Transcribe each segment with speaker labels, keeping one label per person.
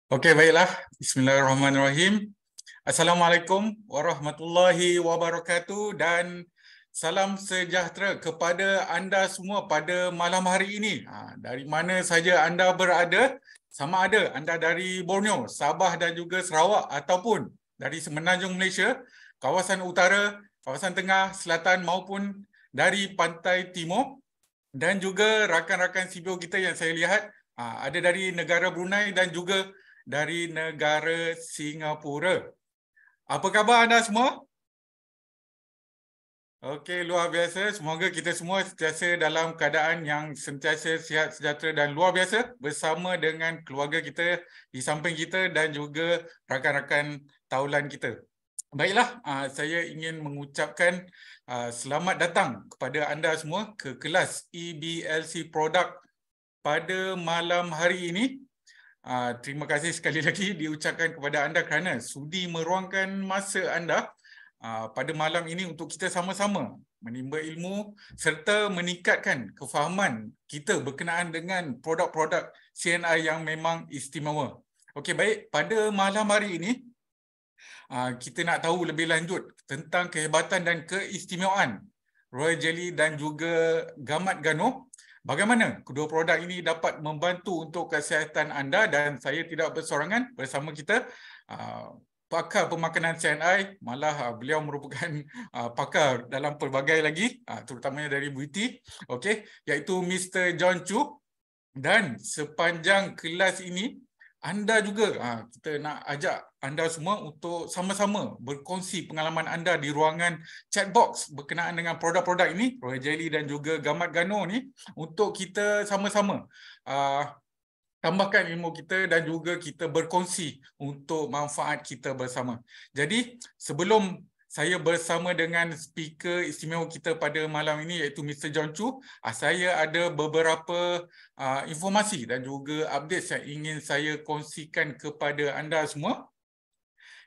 Speaker 1: Okey, baiklah. Bismillahirrahmanirrahim. Assalamualaikum warahmatullahi wabarakatuh dan salam sejahtera kepada anda semua pada malam hari ini. Dari mana saja anda berada, sama ada anda dari Borneo, Sabah dan juga Sarawak ataupun dari Semenanjung Malaysia, kawasan utara, kawasan tengah, selatan maupun dari pantai timur, dan juga rakan-rakan CBO kita yang saya lihat ada dari negara Brunei dan juga dari negara Singapura. Apa khabar anda semua? Okey, luar biasa. Semoga kita semua sentiasa dalam keadaan yang sentiasa sihat sejahtera dan luar biasa bersama dengan keluarga kita di samping kita dan juga rakan-rakan taulan kita. Baiklah, saya ingin mengucapkan selamat datang kepada anda semua ke kelas EBLC Product pada malam hari ini. Terima kasih sekali lagi diucapkan kepada anda kerana sudi meluangkan masa anda pada malam ini untuk kita sama-sama menimba ilmu serta meningkatkan kefahaman kita berkenaan dengan produk-produk CNI yang memang istimewa. Okey, baik. Pada malam hari ini, kita nak tahu lebih lanjut tentang kehebatan dan keistimewaan Royal Jelly dan juga Gamat Gano. Bagaimana kedua produk ini dapat membantu untuk kesihatan anda, dan saya tidak bersorangan, bersama kita pakar pemakanan CNI, malah beliau merupakan pakar dalam pelbagai lagi, terutamanya dari beauty, okey, iaitu Mr. John Chu. Dan sepanjang kelas ini anda juga, kita nak ajak anda semua untuk sama-sama berkongsi pengalaman anda di ruangan chat box berkenaan dengan produk-produk ini, Royal Jelly dan juga Gamat Gano ni, untuk kita sama-sama tambahkan ilmu kita dan juga kita berkongsi untuk manfaat kita bersama. Jadi, sebelum saya bersama dengan speaker istimewa kita pada malam ini iaitu Mr. John Chu, saya ada beberapa informasi dan juga update yang ingin saya kongsikan kepada anda semua.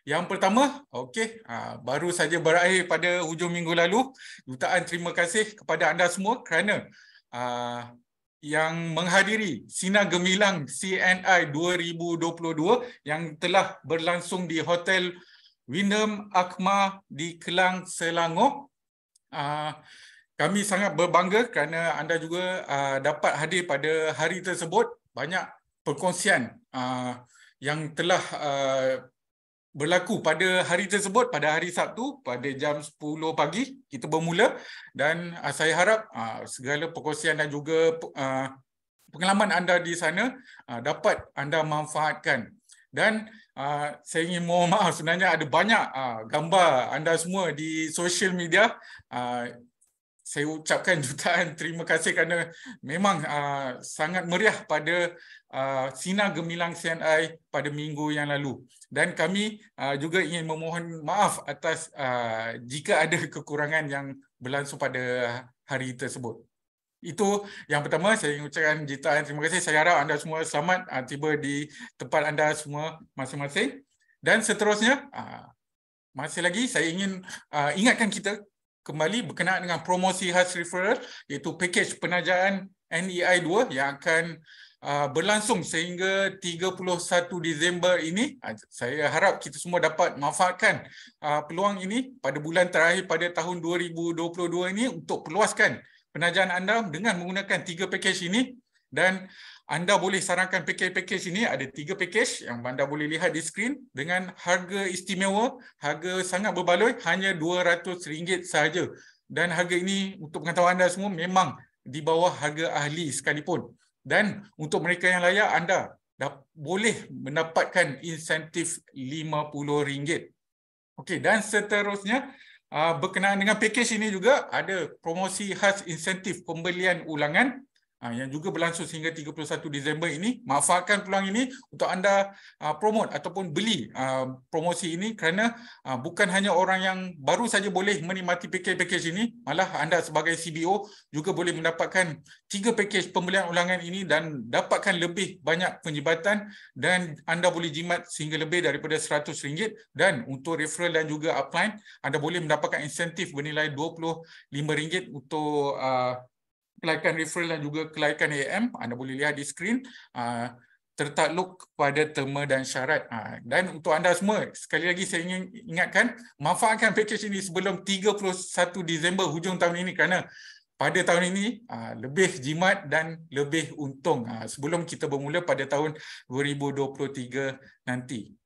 Speaker 1: Yang pertama, okey, baru saja berakhir pada hujung minggu lalu. Jutaan terima kasih kepada anda semua kerana yang menghadiri Sinar Gemilang CNI 2022 yang telah berlangsung di Hotel Wyndham Akma di Kelang, Selangor. Kami sangat berbangga kerana anda juga dapat hadir pada hari tersebut. Banyak perkongsian yang telah berlaku pada hari tersebut. Pada hari Sabtu pada jam 10 pagi kita bermula, dan saya harap segala perkongsian dan juga pengalaman anda di sana dapat anda manfaatkan. Dan saya ingin mohon maaf, sebenarnya ada banyak gambar anda semua di social media. Saya ucapkan jutaan terima kasih kerana memang sangat meriah pada Sinar Gemilang CNI pada minggu yang lalu. Dan kami juga ingin memohon maaf atas jika ada kekurangan yang berlangsung pada hari tersebut. Itu yang pertama, saya ingin ucapkan jutaan terima kasih. Saya harap anda semua selamat tiba di tempat anda semua masing-masing. Dan seterusnya, masih lagi saya ingin ingatkan kita kembali berkenaan dengan promosi khas referral, iaitu pakej penajaan NEI 2 yang akan berlangsung sehingga 31 Disember ini. Saya harap kita semua dapat manfaatkan peluang ini pada bulan terakhir pada tahun 2022 ini untuk peluaskan penajaan anda dengan menggunakan 3 pakej ini. Dan anda boleh sarankan pakej-pakej ini. Ada 3 pakej yang anda boleh lihat di skrin dengan harga istimewa, harga sangat berbaloi, hanya RM200 sahaja. Dan harga ini untuk pengetahuan anda semua memang di bawah harga ahli sekalipun. Dan untuk mereka yang layak, anda boleh mendapatkan insentif RM50. Okey, dan seterusnya berkenaan dengan pakej ini juga ada promosi khas insentif pembelian ulangan yang juga berlangsung sehingga 31 Disember ini. Manfaatkan peluang ini untuk anda promote ataupun beli promosi ini, kerana bukan hanya orang yang baru saja boleh menikmati pakej-pakej ini, malah anda sebagai CBO juga boleh mendapatkan 3 pakej pembelian ulangan ini dan dapatkan lebih banyak penjibatan, dan anda boleh jimat sehingga lebih daripada RM100. Dan untuk referral dan juga upline, anda boleh mendapatkan insentif bernilai RM25 untuk kelaikan referral dan juga kelaikan AM. Anda boleh lihat di skrin. tertakluk kepada terma dan syarat. Dan untuk anda semua, sekali lagi saya ingin ingatkan, manfaatkan pakej ini sebelum 31 Disember hujung tahun ini, kerana pada tahun ini lebih jimat dan lebih untung sebelum kita bermula pada tahun 2023 nanti.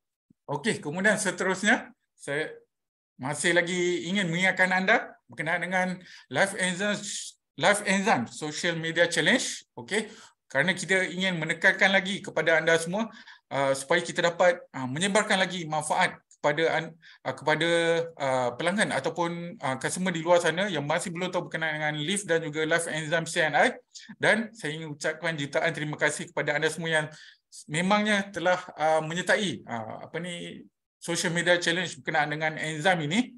Speaker 1: Okey, kemudian seterusnya saya masih lagi ingin mengingatkan anda berkenaan dengan Live Exam Social Media Challenge. Okey, kerana kita ingin menekankan lagi kepada anda semua supaya kita dapat menyebarkan lagi manfaat kepada pelanggan ataupun customer di luar sana yang masih belum tahu berkenaan dengan Live dan juga Live Exam CNI. Dan saya ingin ucapkan jutaan terima kasih kepada anda semua yang memangnya telah menyertai social media challenge berkenaan dengan exam ini.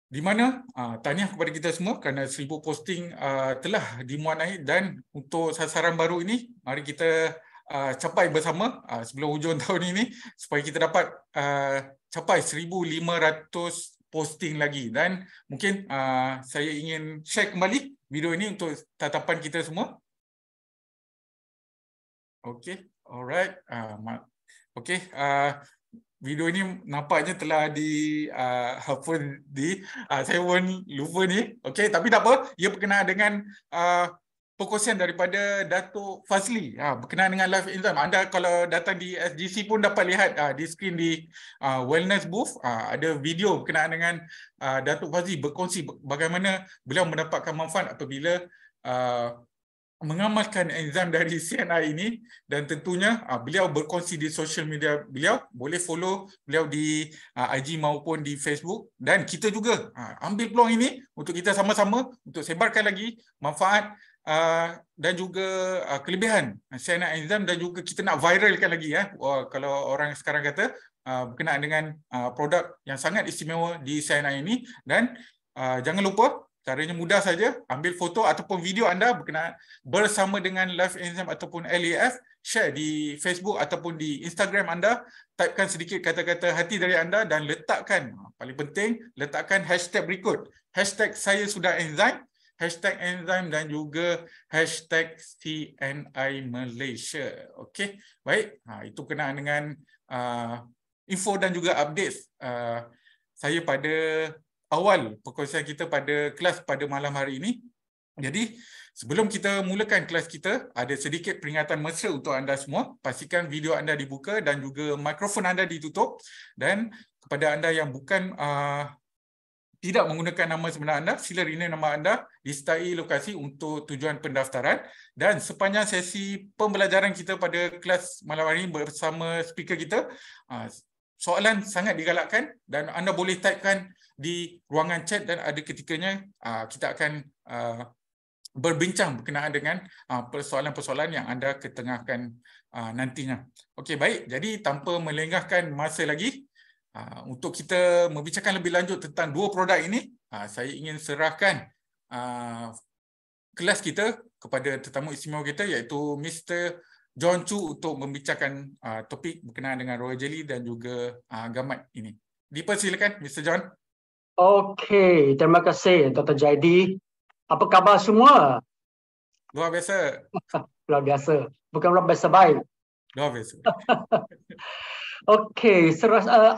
Speaker 1: Di mana tahniah kepada kita semua kerana 1000 posting telah dimuat naik, dan untuk sasaran baru ini mari kita capai bersama sebelum hujung tahun ini supaya kita dapat capai 1500 posting lagi. Dan mungkin saya ingin share kembali video ini untuk tatapan kita semua. Okey, alright. Okey, video ini nampaknya telah hapus saya pun lupa ni. Okey, tapi tak apa. Ia berkenaan dengan perkongsian daripada Datuk Fazli berkenaan dengan live exam. Anda kalau datang di SGC pun dapat lihat di skrin di wellness booth ada video berkenaan dengan Datuk Fazli berkongsi bagaimana beliau mendapatkan manfaat apabila mengamalkan exam dari CNI ini. Dan tentunya beliau berkongsi di social media beliau. Boleh follow beliau di IG maupun di Facebook. Dan kita juga ambil peluang ini untuk kita sama-sama untuk sebarkan lagi manfaat dan juga kelebihan CNI exam, dan juga kita nak viralkan lagi kalau orang sekarang kata berkenaan dengan produk yang sangat istimewa di CNI ini. Dan jangan lupa, caranya mudah saja, ambil foto ataupun video anda berkenaan bersama dengan live exam ataupun LAF, share di Facebook ataupun di Instagram anda, typekan sedikit kata-kata hati dari anda dan letakkan, paling penting, letakkan hashtag berikut. Hashtag saya sudah exam, hashtag exam dan juga hashtag CNI Malaysia. Okey, baik. Itu kenaan dengan info dan juga update saya pada awal perkongsian kita pada kelas pada malam hari ini. Jadi, sebelum kita mulakan kelas kita, ada sedikit peringatan mesra untuk anda semua. Pastikan video anda dibuka dan juga mikrofon anda ditutup. Dan kepada anda yang bukan tidak menggunakan nama sebenar anda, sila rename nama anda, disertai lokasi untuk tujuan pendaftaran. Dan sepanjang sesi pembelajaran kita pada kelas malam hari ini bersama speaker kita, soalan sangat digalakkan dan anda boleh typekan di ruangan chat, dan ada ketikanya kita akan berbincang berkenaan dengan persoalan-persoalan yang anda ketengahkan nantinya. Okey, baik. Jadi tanpa melengahkan masa lagi, untuk kita membicarakan lebih lanjut tentang dua produk ini, saya ingin serahkan kelas kita kepada tetamu istimewa kita, iaitu Mr. John Chu untuk membicarakan topik berkenaan dengan Royal Jelly dan juga gamat ini. Dipersilakan Mr. John.
Speaker 2: Okey, terima kasih Dr. Jaidi. Apa khabar semua?
Speaker 1: Luar biasa.
Speaker 2: Luar biasa. Bukan luar biasa baik.
Speaker 1: Luar biasa.
Speaker 2: Okey,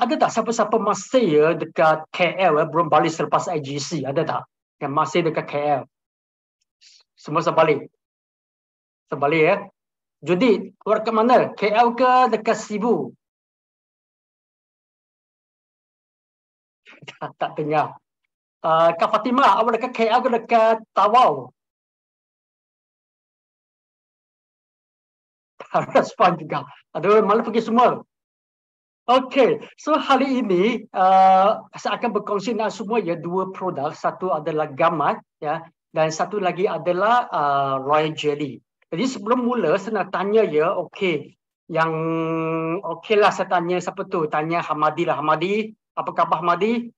Speaker 2: ada tak siapa-siapa masih dekat KL belum balik selepas IGC? Ada tak yang masih dekat KL? Semua sebalik. Sebalik ya. Jadi, awak ke mana? KL ke dekat Sibu? Tak dengar. Kak Fatimah, awak dekat KL ke dekat Tawau? Tak respon juga. Aduh, malah pergi semua. Okey, so hari ini saya akan berkongsi dengan semua dua produk. Satu adalah gamat dan satu lagi adalah Royal Jelly. Jadi sebelum mula saya nak tanya okey. Yang okeylah saya tanya siapa tu? Tanya Hamadi lah. Hamadi, apa khabar Hamadi?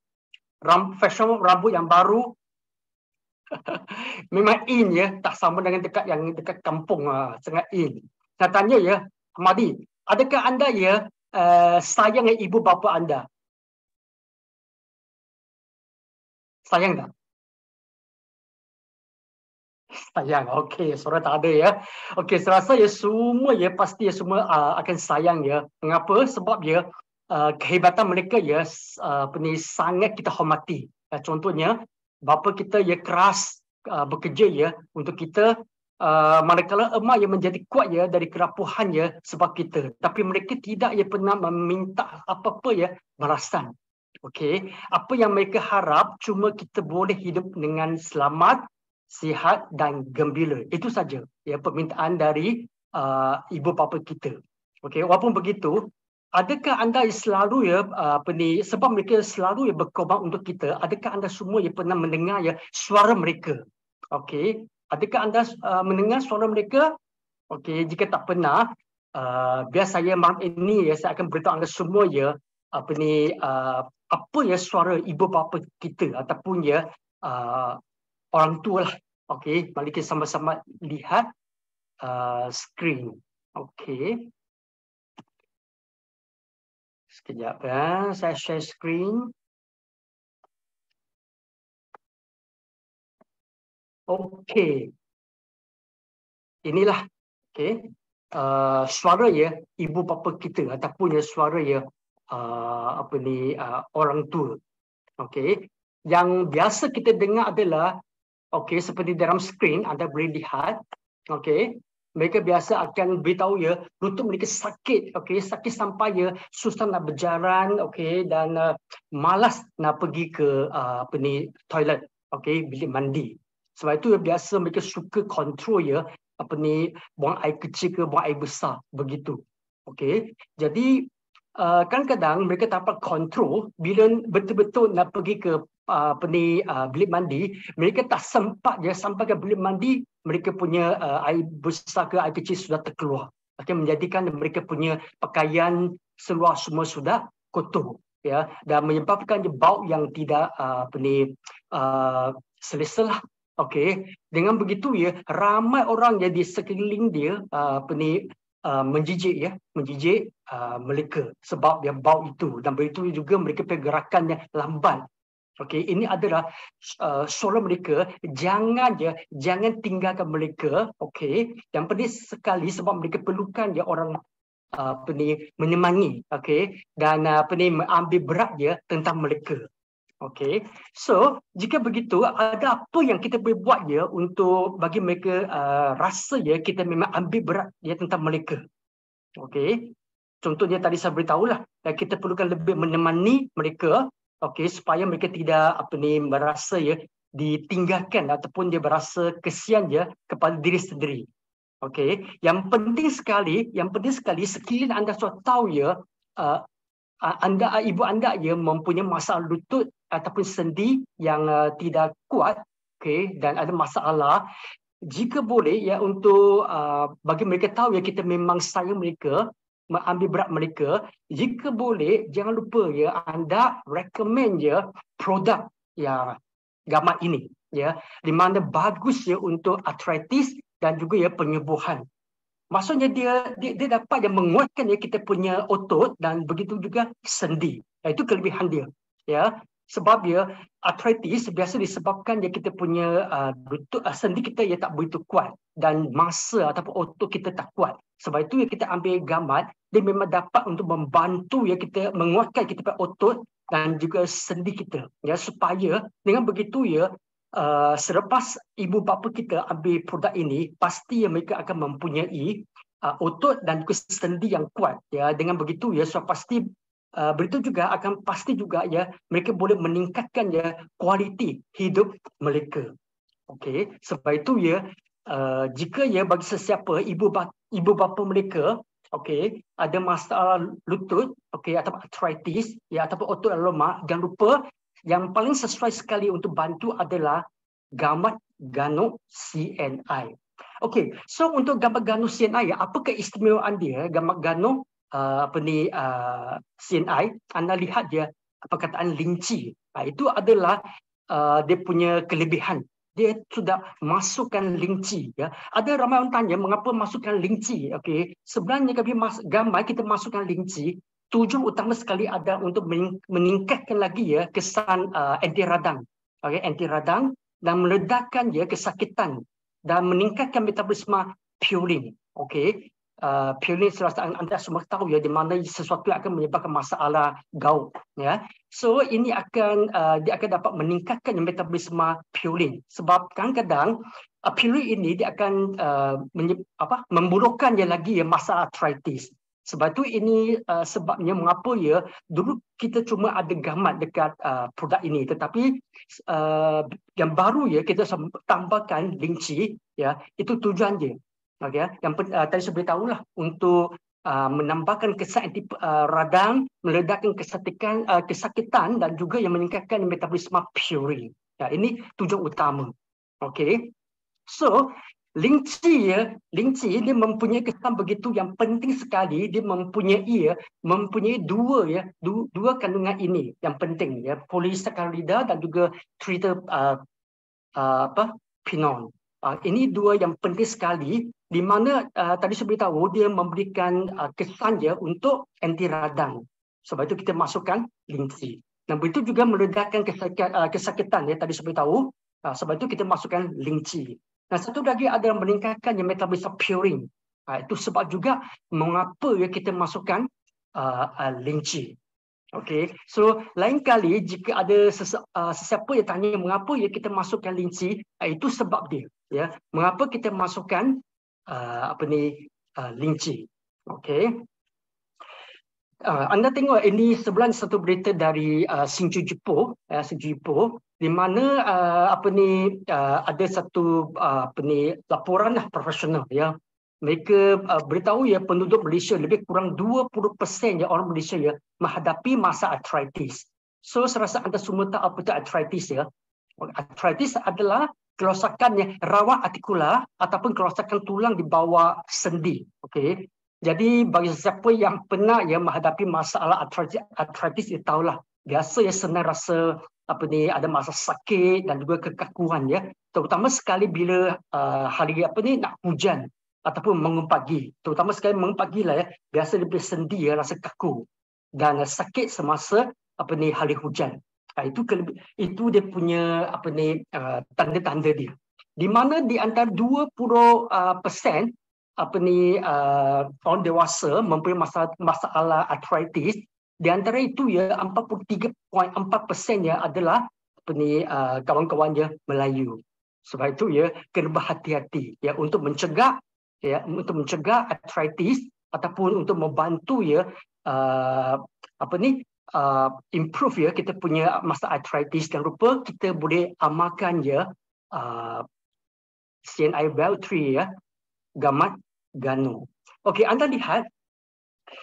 Speaker 2: Fashion rambut yang baru. Memang in tak sama dengan dekat kampung, sangat in. Saya tanya Hamadi, adakah anda sayang dengan ibu bapa anda? Sayang tak? Sayang. Okey, suara tak ada ya. Okey, saya rasa ya semua ya pasti ya semua akan sayang ya. Mengapa? Sebab ya kehebatan mereka ya apa ni sangat kita hormati. Contohnya bapa kita ya keras bekerja ya untuk kita, manakala emak yang menjadi kuat ya dari kerapuhan ya sebab kita. Tapi mereka tidak ya pernah meminta apa-apa ya balasan. Okey, apa yang mereka harap cuma kita boleh hidup dengan selamat, sihat dan gembira. Itu saja ya permintaan dari ibu bapa kita. Okey, walaupun begitu, adakah anda selalu ya apa ni sebab mereka selalu ya berkorban untuk kita, adakah anda semua ya pernah mendengar ya suara mereka? Okey, adakah anda mendengar suara mereka? Okey, jika tak pernah, biar saya malam ini ya saya akan beritahu anda semua ya apa ni apa ya suara ibu bapa kita ataupun ya orang tua lah. Okey, mari kita sama-sama lihat skrin. Okey. Sekejap ya, saya share skrin. Okey. Inilah okey. Suara ya ibu bapa kita ataupun ya suara ya apa ni orang tua. Okey. Yang biasa kita dengar adalah okey seperti dalam skrin anda boleh lihat. Okey. Mereka biasa akan beritahu ya lutut mereka sakit, okey, sakit sampai ya susah nak berjalan, okey, dan malas nak pergi ke apa ni toilet, okey, bilik mandi. Sebab itu ya, biasa mereka suka kontrol ya apa ni buang air kecil ke buang air besar begitu. Okey. Jadi kadang-kadang mereka tak dapat kontrol bila betul-betul nak pergi ke apa ni bilik mandi, mereka tak sempat je sampai ke bilik mandi, mereka punya air besar ke air kecil sudah terkeluar. Okey, menjadikan mereka punya pakaian seluar semua sudah kotor ya dan menyebabkan bau yang tidak apa ni selesa lah. Okey, dengan begitu ya ramai orang yang di sekeliling dia apa ni menjijik ya, menjijik mereka sebab yang bau itu dan begitu juga mereka pergerakannya lambat. Okey, ini adalah suara mereka. Jangan tinggalkan mereka. Okey, yang penting sekali sebab mereka perlukan ya orang apa ni menemani. Okey, dan apa ni mengambil berat ya tentang mereka. Okey, so jika begitu ada apa yang kita boleh buat ya untuk bagi mereka rasa ya kita memang ambil berat ya tentang mereka. Okey, contohnya tadi saya beritahulah kita perlukan lebih menemani mereka, okey, supaya mereka tidak apa ni merasa ya ditinggalkan ataupun dia berasa kesian ya kepada diri sendiri. Okey, yang penting sekali sekiranya anda sudah tahu ya ibu anda ya mempunyai masalah lutut ataupun sendi yang tidak kuat, okey, dan ada masalah, jika boleh ya untuk bagi mereka tahu ya kita memang sayang mereka, mengambil berat mereka, jika boleh jangan lupa ya anda recommend ya produk ya gamat ini ya di mana bagus ya untuk arthritis dan juga ya penyembuhan. Maksudnya dia dapat yang menguatkan ya kita punya otot dan begitu juga sendi. Itu kelebihan dia. Ya, sebab ya arthritis biasa disebabkan ya kita punya sendi kita ya tak begitu kuat dan masa ataupun otot kita tak kuat. Sebab itu ya kita ambil gamat, dia memang dapat untuk membantu ya kita menguatkan kita punya otot dan juga sendi kita. Ya, supaya dengan begitu ya selepas ibu bapa kita ambil produk ini, pasti ya mereka akan mempunyai otot dan juga sendi yang kuat. Ya, dengan begitu ya, so pasti begitu juga akan pasti juga ya mereka boleh meningkatkan ya kualiti hidup mereka. Okey, sebab itu ya jika ya bagi sesiapa ibu bapa mereka okey ada masalah lutut okey atau arthritis ya ataupun otot lemak, jangan lupa yang paling sesuai sekali untuk bantu adalah gamat gano CNI. Okey, so untuk gamat gano CNI, apa keistimewaan dia? Gamat gano CNI, anda lihat dia perkataan linci. Itu adalah dia punya kelebihan. Dia sudah masukkan linci. Ya. Ada ramai orang tanya mengapa masukkan linci. Okey, sebenarnya gambar kita masukkan linci. Tujuan utama sekali ada untuk meningkatkan lagi ya kesan anti radang, anti radang dan meledakkan ya kesakitan dan meningkatkan metabolisme purine. Okey. Purine serasa anda semua tahu ya, di mana sesuatu yang akan menyebabkan masalah gout ya. So ini akan dia akan dapat meningkatkan metabolisme purine, sebab kadang-kadang purine ini dia akan memburukkan dia lagi ya masalah arthritis. Sebab itu ini sebabnya mengapa ya dulu kita cuma ada gamat dekat produk ini, tetapi yang baru ya kita tambahkan linci ya, itu tujuan dia. Okay. Yang tadi saya beritahu lah untuk menambahkan kesan radang, meledakkan kesakitan dan juga yang meningkatkan metabolisme purine. Ya, ini tujuan utama. Okey. So linci dia mempunyai kesan begitu yang penting sekali. Dia mempunyai dua kandungan ini yang penting ya, polisakarida dan juga triterpenol. Ini dua yang penting sekali, di mana tadi saya beritahu dia memberikan kesan dia untuk anti radang. Sebab itu kita masukkan linci. Dan begitu juga meledakkan kesakitan ya, tadi saya beritahu. Sebab itu kita masukkan linci. Dan satu lagi adalah meningkatkan metabolisme purine. Itu sebab juga mengapa ya kita masukkan linci. Okey, so lain kali jika ada sesiapa yang tanya mengapa ya kita masukkan linci, itu sebab dia ya. Mengapa kita masukkan linci. Okey. Anda tengok ini sebelah satu berita dari Shinju Jippo, di mana ada satu laporan profesional ya. Mereka beritahu ya penduduk Malaysia lebih kurang 20% ya orang Malaysia ya menghadapi masa arthritis. So saya rasa anda semua tahu apa itu arthritis ya. Arthritis adalah kerosakan rawan artikular ataupun kerosakan tulang di bawah sendi. Okey. Jadi bagi siapa yang pernah ya menghadapi masalah arthritis dia tahulah biasa ya senang rasa ada masa sakit dan juga kekakuan ya. Terutama sekali bila hari nak hujan ataupun bangun pagi, terutama sekali bangun pagi lah ya, biasa lebih sendi ya, rasa kaku dan sakit semasa hari hujan. Itu dia punya tanda-tanda dia. Di mana di antara 20% orang dewasa mempunyai masalah arthritis, di antara itu ya 43.4% ya adalah kawan-kawannya Melayu. Sebab itu ya kena berhati-hati ya untuk mencegah arthritis ataupun untuk membantu ya improve ya kita punya masalah arthritis. Jangan lupa kita boleh amalkan ya CNI Belt 3 ya, gamat gano. Okey, anda lihat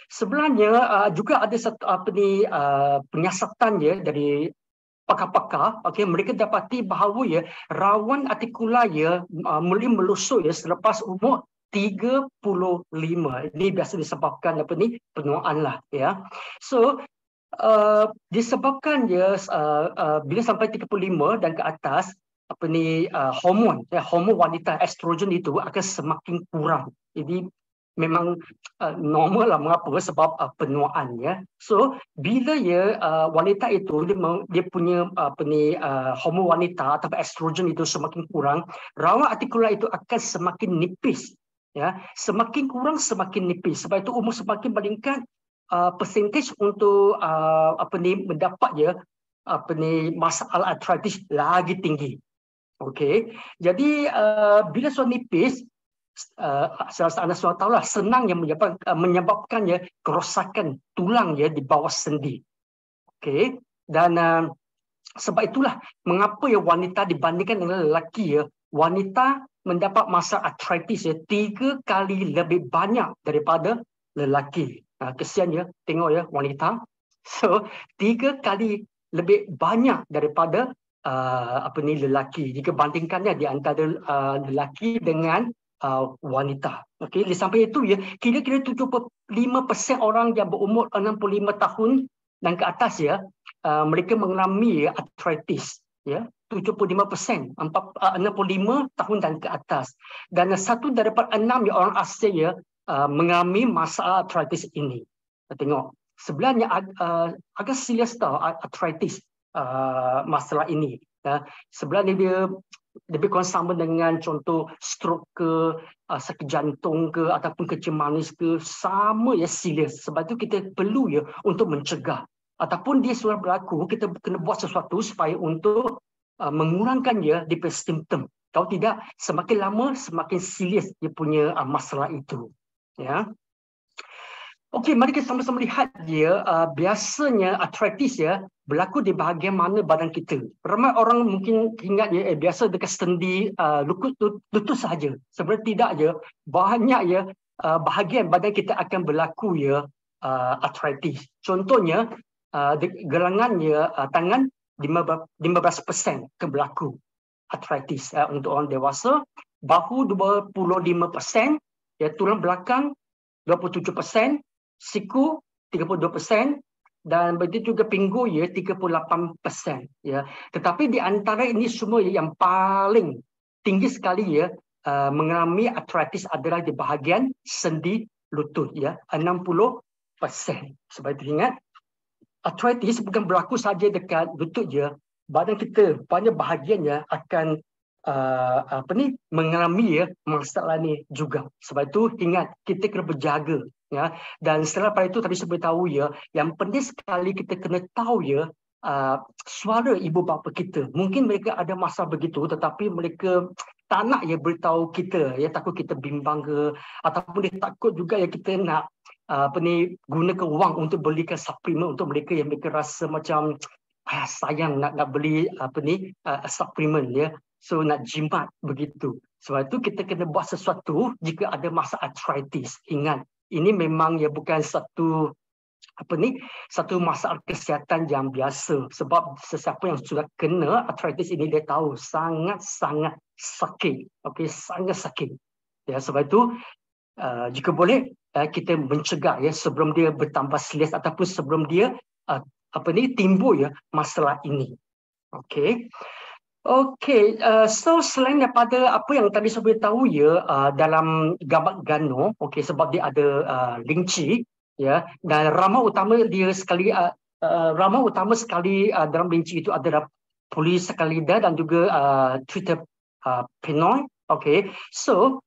Speaker 2: sebenarnya juga ada satu penyiasatan ya dari pakar-pakar. Okey, mereka dapati bahawa ya rawan artikular ya mulai melusuk ya selepas umur 35. Ini biasa disebabkan penuaan lah ya. So disebabkan ya bila sampai 35 dan ke atas hormon wanita estrogen itu akan semakin kurang. Jadi memang normal lah mengapa sebab penuaan ya. So bila ya wanita itu dia punya hormon wanita atau estrogen itu semakin kurang, rawan artikular itu akan semakin nipis ya, semakin kurang semakin nipis. Sebab itu umur semakin meningkat persentage untuk mendapat ya masalah arthritis lagi tinggi. Okey, jadi bila sudah nipis, anda semua tahulah senang yang menyebabkan ya kerosakan tulang ya di bawah sendi. Okey, dan sebab itulah mengapa ya wanita dibandingkan dengan lelaki ya, wanita mendapat masalah arthritis ya 3 kali lebih banyak daripada lelaki. Kesian ya, tengok ya wanita. So 3 kali lebih banyak daripada lelaki jika bandingkannya di antara lelaki dengan wanita. Okey, sampai itu ya kira-kira 75% orang yang berumur 65 tahun dan ke atas ya mereka mengalami arthritis ya. 75%, 65 tahun dan ke atas. Dan 1 daripada 6 orang Asia ya mengalami masalah arthritis ini. Tengok, sebenarnya agak serius tau arthritis masalah ini. Sebenarnya dia lebih kurang sama dengan contoh stroke ke, sakit jantung ke, ataupun kencing manis ke, sama ya serius. Sebab itu kita perlu ya untuk mencegah. Ataupun dia sudah berlaku, kita kena buat sesuatu supaya untuk mengurangkan ya dia punya simptom. Kalau tidak, semakin lama semakin serius dia punya masalah itu. Ya. Okey, mari kita sama-sama lihat dia. Biasanya arthritis ya berlaku di bahagian mana badan kita. Ramai orang mungkin ingat ya, biasa dekat sendi lutut sahaja. Sebenarnya tidak ya. Banyak ya bahagian badan kita akan berlaku ya arthritis. Contohnya gelangan ya tangan 15% akan berlaku arthritis untuk orang dewasa. Bahu 25%, ya tulang belakang 27%, siku 32%, dan begitu juga pinggul ya 38%. Ya. Tetapi di antara ini semua yang paling tinggi sekali ya mengalami arthritis adalah di bahagian sendi lutut ya 60%. Sebab itu ingat, arthritis bukan berlaku saja dekat lutut je. Badan kita banyak bahagian ya akan mengalami ya masalah ni juga. Sebab itu ingat, kita kena berjaga ya. Dan setelah pada itu tadi saya beritahu ya, yang penting sekali kita kena tahu ya suara ibu bapa kita. Mungkin mereka ada masalah begitu, tetapi mereka tak nak ya beritahu kita ya, takut kita bimbang ke, ataupun dia takut juga ya kita nak gunakan wang untuk belikan suplemen untuk mereka yang mereka rasa macam sayang nak beli suplemen ya. So nak jimat begitu. Sebab itu kita kena buat sesuatu jika ada masalah arthritis. Ingat, ini memang ya bukan satu masalah kesihatan yang biasa. Sebab sesiapa yang sudah kena arthritis ini dia tahu sangat-sangat sakit. Okey, sangat sakit. Ya, sebab itu jika boleh kita mencegah ya sebelum dia bertambah serius ataupun sebelum dia timbul ya masalah ini. Okey. Okey, so selain daripada apa yang tadi saya beritahu ya dalam gambar Gano, okey, sebab dia ada linci ya, dan ramah utama sekali dalam linci itu adalah polysaccharida dan juga terpenoid. Okey, so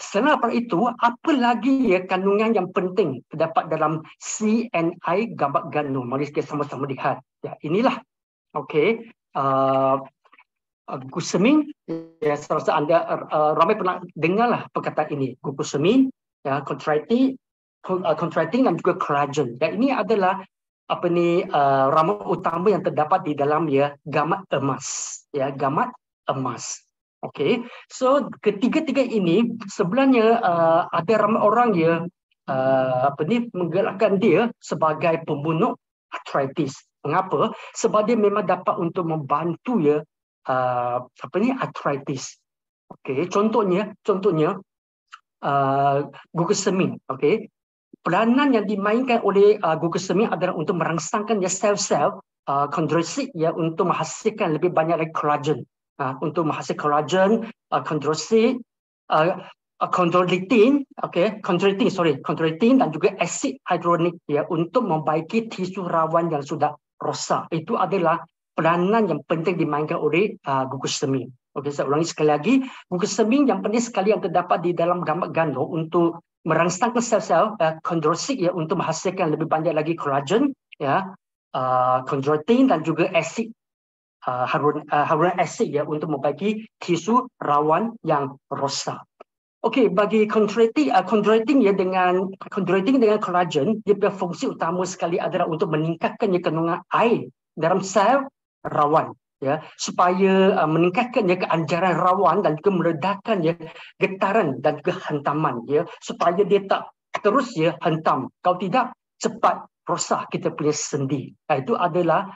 Speaker 2: selain daripada itu, apa lagi ya kandungan yang penting terdapat dalam CNI gambar Gano? Mari kita sama-sama lihat. Ya, inilah. Okey. Glucosamine, ya, saya rasa anda ramai pernah dengarlah perkataan ini, glucosamine, ya, contracting dan juga collagen. Dan ini adalah ramuan utama yang terdapat di dalam ya gamat emas, ya, gamat emas. Okey, so ketiga-tiga ini sebenarnya ada ramai orang ya menggalakkan dia sebagai pembunuh arthritis. Mengapa? Sebab dia memang dapat untuk membantu ya arthritis. Okey, contohnya glucosamine. Okey, peranan yang dimainkan oleh glucosamine adalah untuk merangsangkan ya sel-sel kondrosit ya untuk menghasilkan lebih banyak lagi kolagen. Untuk menghasilkan kolagen, kondrosit, chondroitin, chondroitin dan juga asid hyaluronik ya untuk membaiki tisu rawan yang sudah rosak. Itu adalah peranan yang penting dimainkan oleh glucosamine. Okey, saya ulangi sekali lagi, glucosamine yang penting sekali yang terdapat di dalam gambar Gano untuk merangsangkan sel-sel kondrosit ya untuk menghasilkan lebih banyak lagi kolagen ya, chondroitin dan juga asid hyaluronik asid ya untuk membaiki tisu rawan yang rosak. Okey, bagi chondroitin dengan kolagen, dia punya fungsi utama sekali adalah untuk meningkatkan kandungan air dalam sel rawan ya, supaya meningkatkan keanjaran rawan dan juga meredakan getaran dan juga hantaman ya, supaya dia tak terus hantam. Kalau tidak, cepat rosak kita punya sendi. Itu adalah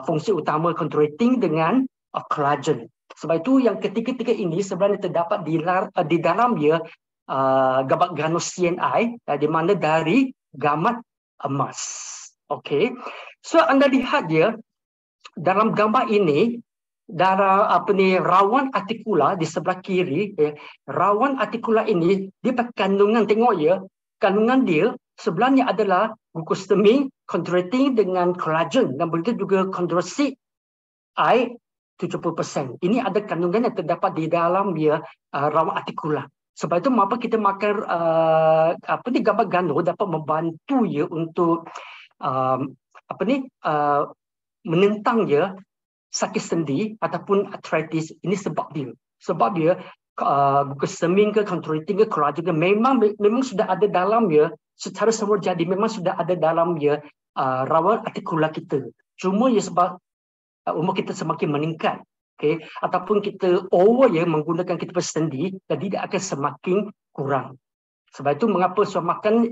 Speaker 2: fungsi utama chondroitin dengan kolagen. Sebab itu yang ketiga-tiga ini sebenarnya terdapat di dalam gambar Gano CNI di mana dari gamat emas. Okey. So anda lihat ya dalam gambar ini rawan artikula di sebelah kiri ya, rawan artikula ini dia kandungan, tengok ya, kandungan dia sebenarnya adalah glucosamine, chondroitin dengan kolagen dan begitu juga chondrosit, air, 70%. Ini ada kandungan yang terdapat di dalam ya rawa artikula. Sebab itu mengapa kita makan gambar gano dapat membantu ya untuk menentang ya sakit sendi ataupun arthritis. Ini sebab dia glucosamine ke chondroitin ke collagen ke memang sudah ada dalam ya secara semula jadi memang sudah ada dalam ya rawa artikula kita. Cuma ya sebab umur kita semakin meningkat, okay, ataupun kita over ya menggunakan kita sendi, jadi dia akan semakin kurang. Sebab itu mengapa makan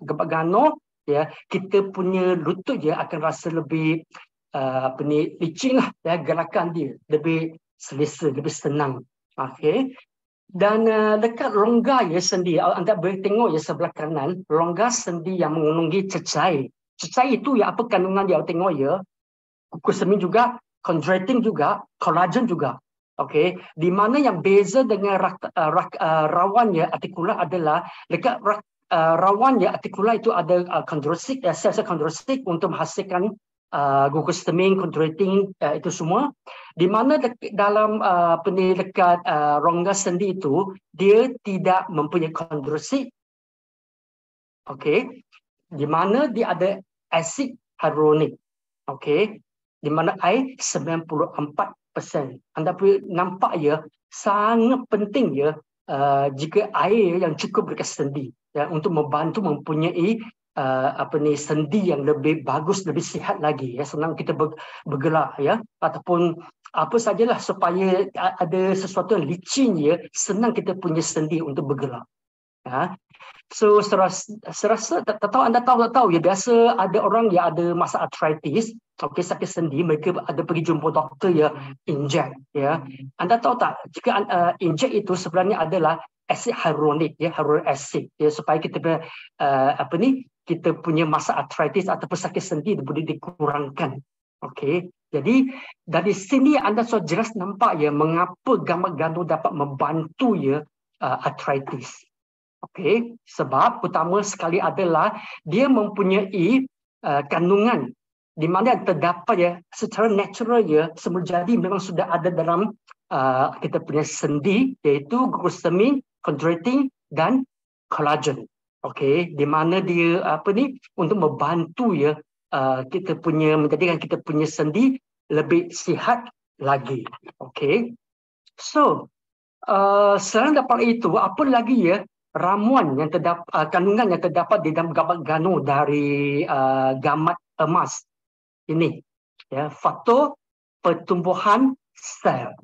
Speaker 2: gambar gano ya kita punya lutut ya akan rasa lebih licin lah ya, gerakan dia lebih selesa, lebih senang. Okey. Dan dekat rongga ya sendi, anda boleh tengok ya sebelah kanan, rongga sendi yang mengandungi cecair. Cecair itu ya apa kandungan dia tengok ya, glucosamine juga, chondroitin juga, collagen juga. Okey, di mana yang beza dengan rawan ya artikula adalah dekat rawan ya artikula itu ada kondrosit, sel-sel kondrosit untuk menghasilkan glucosamine, chondroitin itu semua. Di mana dalam dekat rongga sendi itu dia tidak mempunyai kondrosit. Okey, di mana dia ada asid hyaluronik. Okey, di mana air 94%. Anda boleh nampak ya sangat penting ya jika air yang cukup dekat sendi ya untuk membantu mempunyai sendi yang lebih bagus, lebih sihat lagi ya, senang kita bergerak ya, ataupun apa sajalah supaya ada sesuatu yang licin ya, senang kita punya sendi untuk bergerak ya. So serasa anda tahu ya, biasa ada orang yang ada masalah arthritis, okey, sakit sendi, mereka ada pergi jumpa doktor ya, inject ya. Anda tahu tak jika inject itu sebenarnya adalah asid hyaluronik ya, hyaluronic acid ya, supaya kita kita punya masalah arthritis ataupun sakit sendi boleh dikurangkan. Okey. Jadi dari sini anda sudah jelas nampak ya mengapa gambar gano dapat membantu ya arthritis. Okey, sebab utama sekali adalah dia mempunyai kandungan di mana terdapat ya secara natural ya semula jadi memang sudah ada dalam kita punya sendi, iaitu glucosamine, chondroitin dan collagen. Okey, di mana dia untuk membantu ya kita punya menjadikan kita punya sendi lebih sihat lagi. Okey. So selain daripada itu, apa lagi ya ramuan yang terdapat, kandungan yang terdapat di dalam gambar gano dari gamat emas ini ya, faktor pertumbuhan sel.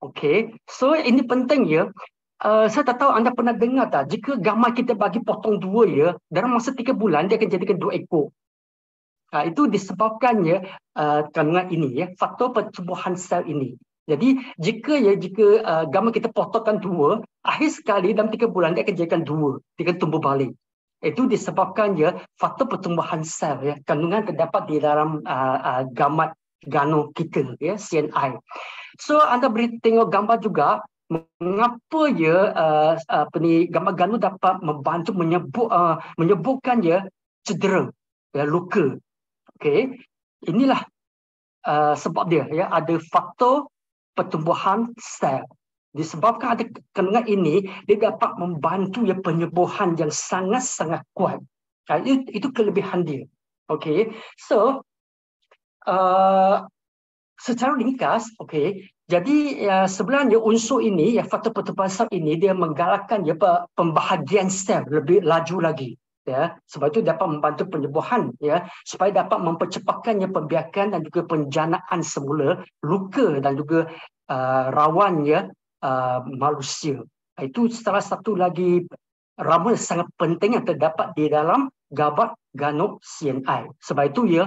Speaker 2: Okey, so ini penting ya. Saya tak tahu anda pernah dengar tak, jika gamat kita bagi potong dua ya, dalam masa 3 bulan dia akan jadikan 2 ekor. Itu disebabkannya kandungan ini ya, faktor pertumbuhan sel ini. Jadi jika gambar kita potongkan 2, akhir sekali dalam 3 bulan dia akan jadikan 2, dia akan tumbuh balik. Itu disebabkan ya faktor pertumbuhan sel ya, kandungan terdapat di dalam gamat gano kita ya, CNI. So anda boleh tengok gambar juga mengapa ya gambar gano dapat membantu menyembuhkan ya cedera ya, luka. Okey, inilah sebab dia ya, ada faktor pertumbuhan sel. Disebabkan ada kandungan ini, dia dapat membantu ya penyembuhan yang sangat-sangat kuat. Itu kelebihan dia. Okey, so secara ringkas, okey, jadi sebenarnya unsur ini ya, faktor pertumbuhan sel ini dia menggalakkan ya pembahagian sel lebih laju lagi. Ya, sebab itu dapat membantu penyembuhan ya, supaya dapat mempercepatkannya pembiakan dan juga penjanaan semula luka dan juga rawan ya manusia. Itu salah satu lagi ramuan sangat penting yang terdapat di dalam gambar gano CNI. Sebab itu ya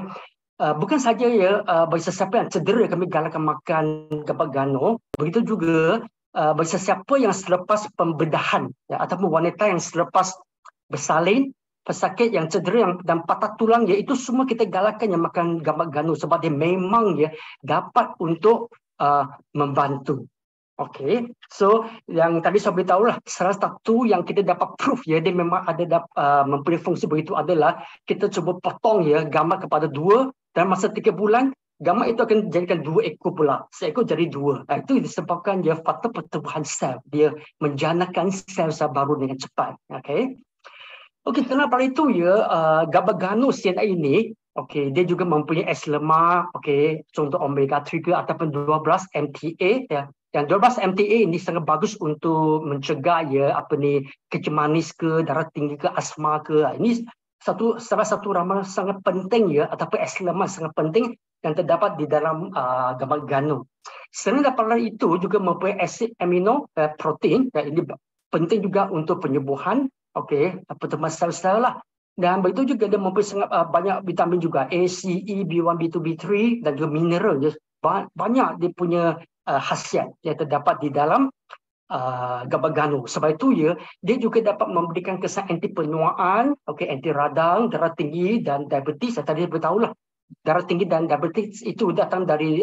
Speaker 2: bukan saja ya bagi sesiapa yang cedera kami galakkan makan gambar gano, begitu juga bagi sesiapa yang selepas pembedahan ya, ataupun wanita yang selepas bersalin, pesakit yang cedera dan patah tulang ya, itu semua kita galakkan yang makan gambar gano sebab dia memang ya dapat untuk membantu. Okey, so yang tadi saya beritahu lah, salah satu yang kita dapat proof ya dia memang ada mempunyai fungsi begitu adalah kita cuba potong ya gambar kepada 2 dalam masa 3 bulan gamat itu akan jadikan 2 ekor pula. Seekor jadi 2. Itu disebabkan dia faktor pertumbuhan sel. Dia menjanakan sel-sel baru dengan cepat. Okey. Okey, selain daripada itu GABA ganosin ini, okey, dia juga mempunyai ais lemak, okey, contoh omega 3 ataupun 12 MTA ya. Yang 12 MTA ini sangat bagus untuk mencegah kecil manis ke, darah tinggi ke, asma ke. Ini salah satu ramalan sangat penting ataupun ais lemak sangat penting yang terdapat di dalam GABA gano. Selain daripada itu juga mempunyai asid amino protein, ini penting juga untuk penyembuhan. Okey, pertumbuhan sel-sel lah. Dan begitu juga dia mempunyai sangat banyak vitamin juga, A, C, E, B1, B2, B3 dan juga mineral. Banyak dia punya khasiat yang terdapat di dalam GABA gano. Sebab itu dia juga dapat memberikan kesan anti penuaan, anti radang, darah tinggi dan diabetes. Saya tadi beritahu lah, darah tinggi dan diabetes itu datang dari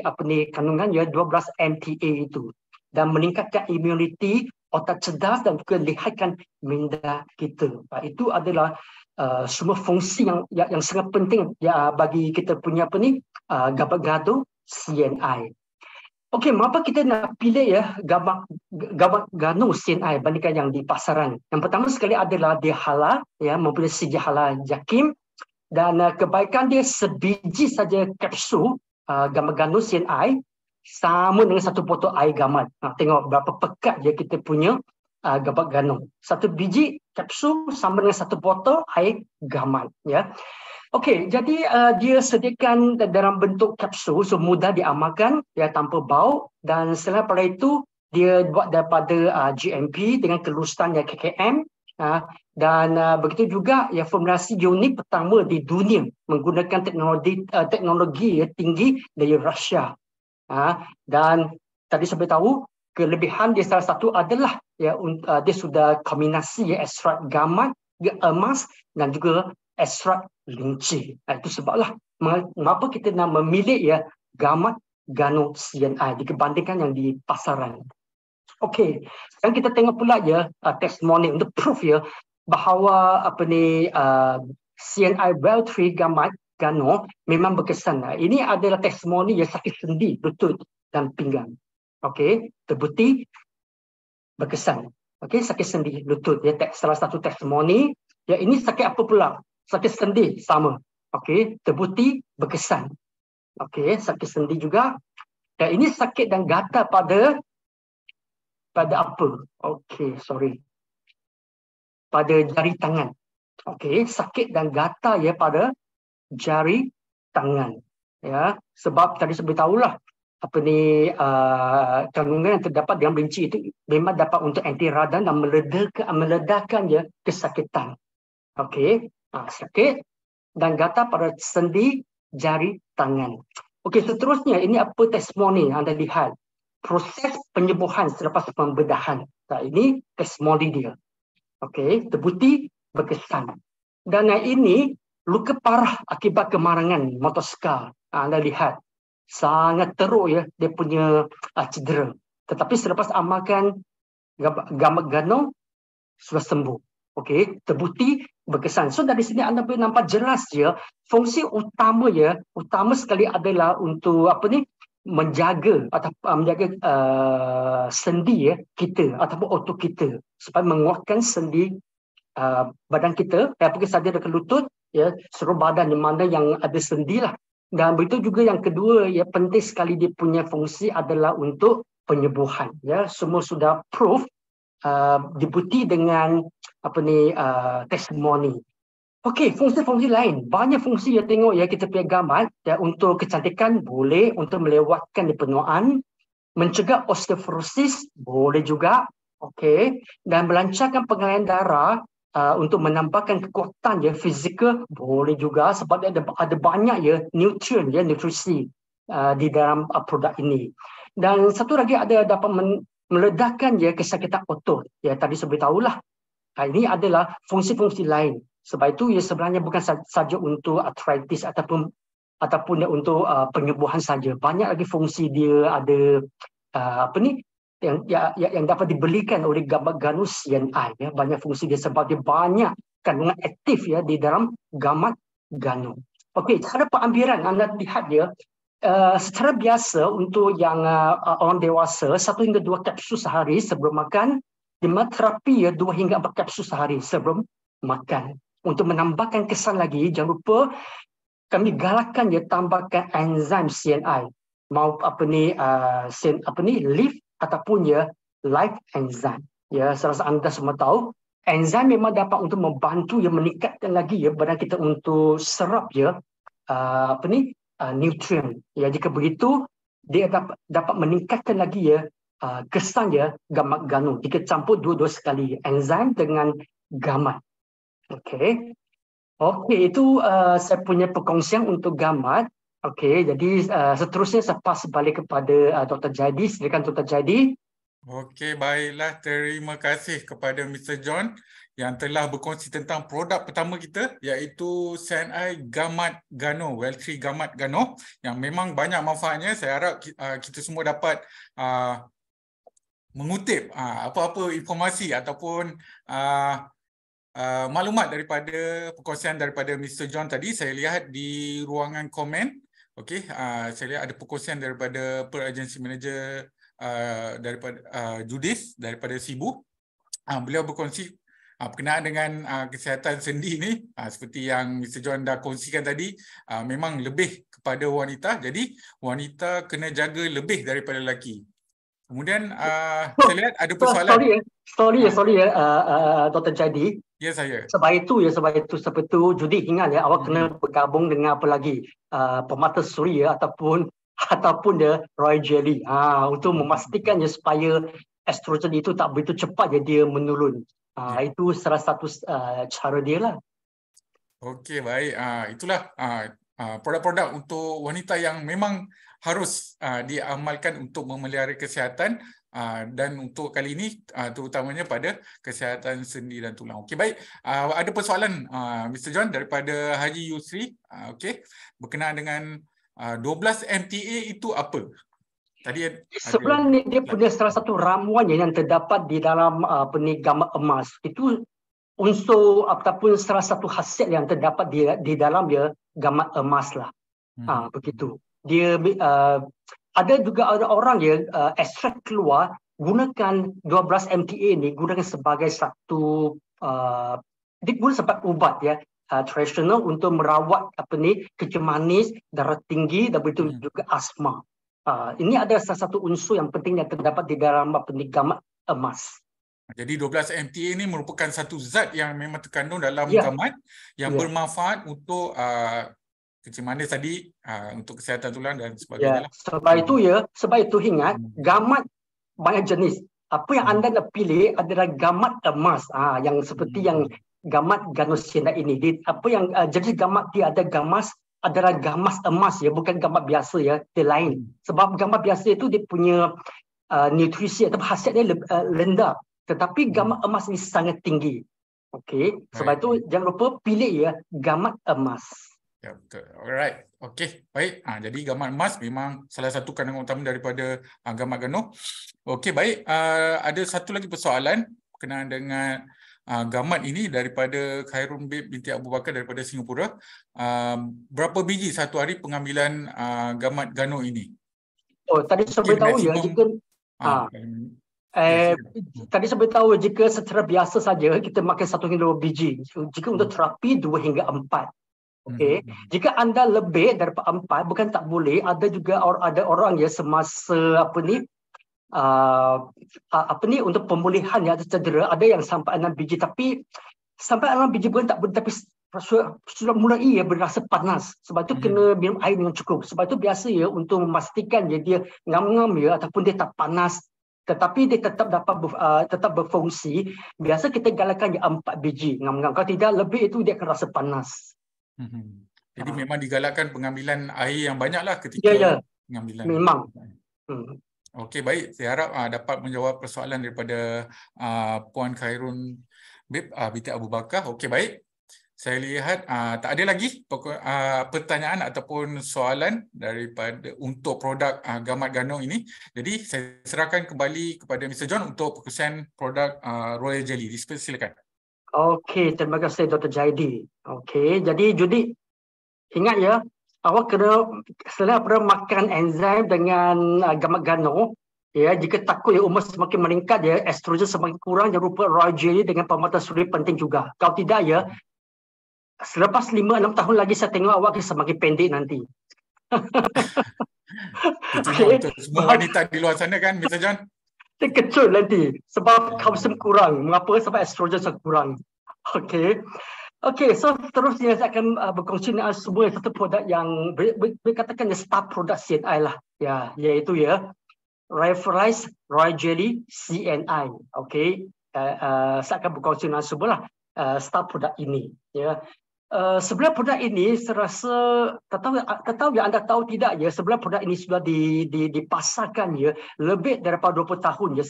Speaker 2: kandungan 12 MTA itu, dan meningkatkan imuniti, otak cerdas dan juga lihatkan minda kita. Itu adalah semua fungsi yang sangat penting bagi kita punya GABA gano CNI. Okey, mengapa kita nak pilih GABA gano CNI bandingkan yang di pasaran? Yang pertama sekali adalah dia halal, mempunyai sijil halal JAKIM, dan kebaikan dia sebiji saja kapsul GABA gano CNI sama dengan satu botol air gamat. Tengok berapa pekat kita punya GABA gano. Satu biji kapsul sama dengan satu botol air gamat. Ya. Okey, jadi dia sediakan dalam bentuk kapsul, so mudah diamalkan, tanpa bau, dan selain daripada itu dia buat daripada GMP dengan kelulusan KKM, dan begitu juga formulasi unik pertama di dunia menggunakan teknologi tinggi dari Rusia. Dan tadi saya beritahu kelebihan dia salah satu adalah dia sudah kombinasi ekstrak gamat, emas dan juga ekstrak linci. Itu sebablah mengapa kita nak memilih gamat gano CNI dibandingkan yang di pasaran. Okey, sekarang kita tengok pula testimoni untuk proof bahawa CNI Well3 gamat gano memang berkesan. Ini adalah testimoni sakit sendi lutut dan pinggang. Okey, terbukti berkesan. Okey, sakit sendi lutut salah satu testimoni. Ini sakit apa pula? Sakit sendi sama. Okey, terbukti berkesan. Okey, sakit sendi juga. Dan ini sakit dan gatal pada apa? Okey, sorry. Pada jari tangan. Okey, sakit dan gatal pada jari tangan. Sebab tadi saya beritahulah kandungan yang terdapat dalam linci itu memang dapat untuk anti radang dan meledakkan kesakitan. Okey, sakit dan gatal pada sendi jari tangan. Okey, seterusnya ini apa testimoni yang anda lihat? Proses penyembuhan selepas pembedahan. Ini testimoni dia. Okey, terbukti berkesan. Dan ini luka parah akibat kemarangan motosikal. Anda lihat sangat teruk dia punya cedera. Tetapi selepas amalkan GABA gano sudah sembuh. Okey, terbukti berkesan. So dari sini anda boleh nampak jelas fungsi utama sekali adalah untuk menjaga atau menjaga sendi kita ataupun otot kita supaya menguatkan sendi badan kita, pergi saja dekat lutut, seluruh badan di mana yang ada sendi lah. Dan begitu juga yang kedua, penting sekali dia punya fungsi adalah untuk penyembuhan. Semua sudah proof, dibukti dengan testimoni. Okey, fungsi-fungsi lain. Banyak fungsi tengok kita punya gamat untuk kecantikan boleh, untuk melewatkan penuaan, mencegah osteoporosis boleh juga. Okey, dan melancarkan pengaliran darah untuk menambahkan kekuatan fizikal boleh juga sebab ada banyak nutrien nutrisi di dalam produk ini. Dan satu lagi dapat meledakkan kesakitan otot. Tadi saya beritahulah. Ini adalah fungsi-fungsi lain. Sebab itu sebenarnya bukan saja untuk arthritis ataupun untuk penyembuhan saja. Banyak lagi fungsi dia ada yang dapat dibelikan oleh GABA gano CNI. Banyak fungsi dia sebab dia banyak kandungan aktif di dalam gamat gano. Okey, cara pengambilan anda lihat secara biasa untuk yang orang dewasa 1 hingga 2 kapsul sehari sebelum makan, di mana terapi 2 hingga 4 kapsul sehari sebelum makan. Untuk menambahkan kesan lagi, jangan lupa kami galakkan tambahkan enzim CNI, mau leaf ataupun live enzyme. Ya, saya rasa anda semua tahu enzim memang dapat untuk membantu meningkatkan lagi badan kita untuk serap nutrien. Ya, jika begitu dia dapat meningkatkan lagi kesan gamat ganu jika campur dua-dua sekali enzim dengan gamat. Okey. Okey, itu saya punya perkongsian untuk gamat. Okey, jadi seterusnya saya pas balik kepada Dr. Jadi. Silakan Dr. Jadi.
Speaker 1: Okey, baiklah. Terima kasih kepada Mr. John yang telah berkongsi tentang produk pertama kita, iaitu CNI Gamat Gano, Well3 Gamat Gano, yang memang banyak manfaatnya. Saya harap kita semua dapat mengutip apa-apa informasi ataupun maklumat daripada perkongsian daripada Mr. John tadi. Saya lihat di ruangan komen. Okey, saya lihat ada perkongsian daripada Per-Agency Manager daripada Judith daripada Sibu. Beliau berkongsi berkenaan dengan kesihatan sendi ni, seperti yang Mr. John dah kongsikan tadi, memang lebih kepada wanita. Jadi wanita kena jaga lebih daripada lelaki. Kemudian saya lihat ada persoalan.
Speaker 2: Sorry Dr. Jadi.
Speaker 1: Ya, saya.
Speaker 2: Sebab itu seperti itu Judi ingat awak kena bergabung dengan apa lagi pemata suria ataupun Royal Jelly untuk memastikan supaya estrogen itu tak begitu cepat dia menurun. Itu salah satu cara dia lah.
Speaker 1: Okey, baik. Itulah produk-produk untuk wanita yang memang harus diamalkan untuk memelihara kesihatan, dan untuk kali ini terutamanya pada kesihatan sendi dan tulang. Okey, baik. Ada persoalan Mr. John daripada Haji Yusri. Okey, berkenaan dengan 12 MTA itu apa? Tadi
Speaker 2: sebenarnya dia punya salah satu ramuan yang terdapat di dalam gamat emas. Itu unsur ataupun salah satu khasiat yang terdapat di dalam gamat emas lah. Begitu. Dia ada juga orang ekstrak keluar gunakan 12 MTA ni gunakan sebagai satu digunakan sebagai ubat tradisional untuk merawat kecil manis, darah tinggi dan begitu juga asma. Ini ada salah satu unsur yang penting yang terdapat di dalam gamat emas.
Speaker 1: Jadi 12 MTA ini merupakan satu zat yang memang terkandung dalam gamat yang bermanfaat untuk kecil manis tadi, untuk kesihatan tulang dan sebagainya.
Speaker 2: Sebab itu ingat gamat banyak jenis. Apa yang anda nak pilih adalah gamat emas, yang seperti yang gamat Ganosina ini. Apa yang jenis gamat dia adalah gamas emas bukan gamat biasa dia lain. Sebab gamat biasa itu dia punya nutrisi atau khasiat dia rendah, tetapi gamat emas ini sangat tinggi. Okey, sebab itu jangan lupa pilih gamat emas.
Speaker 1: Ya, betul. Alright. Okey, baik. Jadi gamat emas memang salah satu kandungan utama daripada gamat gano. Okey, baik. Ada satu lagi persoalan berkenaan dengan gamat ini daripada Khairun binti Abu Bakar daripada Singapura. Berapa biji satu hari pengambilan gamat gano ini?
Speaker 2: Tadi saya beritahu jika tadi saya beritahu jika secara biasa saja kita makan 1 hingga 2 biji. Jika untuk terapi 2 hingga 4. Okey, jika anda lebih daripada 4 bukan tak boleh. Ada juga ada orang semasa untuk pemulihan ada cedera, ada yang sampai 6 biji, tapi sampai 6 biji bukan tak boleh, tapi sudah mulai berasa panas. Sebab itu kena minum air dengan cukup. Sebab itu biasa untuk memastikan dia ngam-ngam ataupun dia tak panas tetapi dia tetap dapat tetap berfungsi. Biasa kita galakkan 4 biji ngam-ngam. Kalau tidak lebih itu dia akan rasa panas.
Speaker 1: Jadi memang digalakkan pengambilan air yang banyaklah ketika pengambilan.
Speaker 2: Memang.
Speaker 1: Okey, baik. Saya harap dapat menjawab persoalan daripada Puan Khairun binti Abu Bakar. Okey, baik. Saya lihat tak ada lagi pertanyaan ataupun soalan daripada untuk produk gamat gano ini. Jadi saya serahkan kembali kepada Mr. John untuk perkongsian produk Royal Jelly. Silakan.
Speaker 2: Okey, terima kasih Dr. Jaidi. Okey, jadi Judi ingat awak kena selain daripada makan enzim dengan gamak gano, ya, jika takut ya umur semakin meningkat ya, estrogen semakin kurang, jangan lupa royal jelly dengan pemantauan suria penting juga. Kalau tidak ya, selepas 5-6 tahun lagi saya tengok awak akan semakin pendek nanti.
Speaker 1: Tercuma
Speaker 2: Okey.
Speaker 1: untuk semua wanita di luar sana kan, Mr. John?
Speaker 2: Dia kecut nanti sebab kalsium kurang. Mengapa? Sebab estrogen sangat kurang. Okey. Okey, so seterusnya saya akan berkongsi dengan semua satu produk yang berkatakan star produk CNI lah. Ya, iaitu ya Revitalize Royal Jelly CNI. Okey. Saya akan berkongsi dengan semua lah star produk ini. Ya. Sebenarnya produk ini saya rasa tahu ya, anda tahu tidak ya, sebenarnya produk ini sudah dipasarkan ya lebih daripada 20 tahun ya,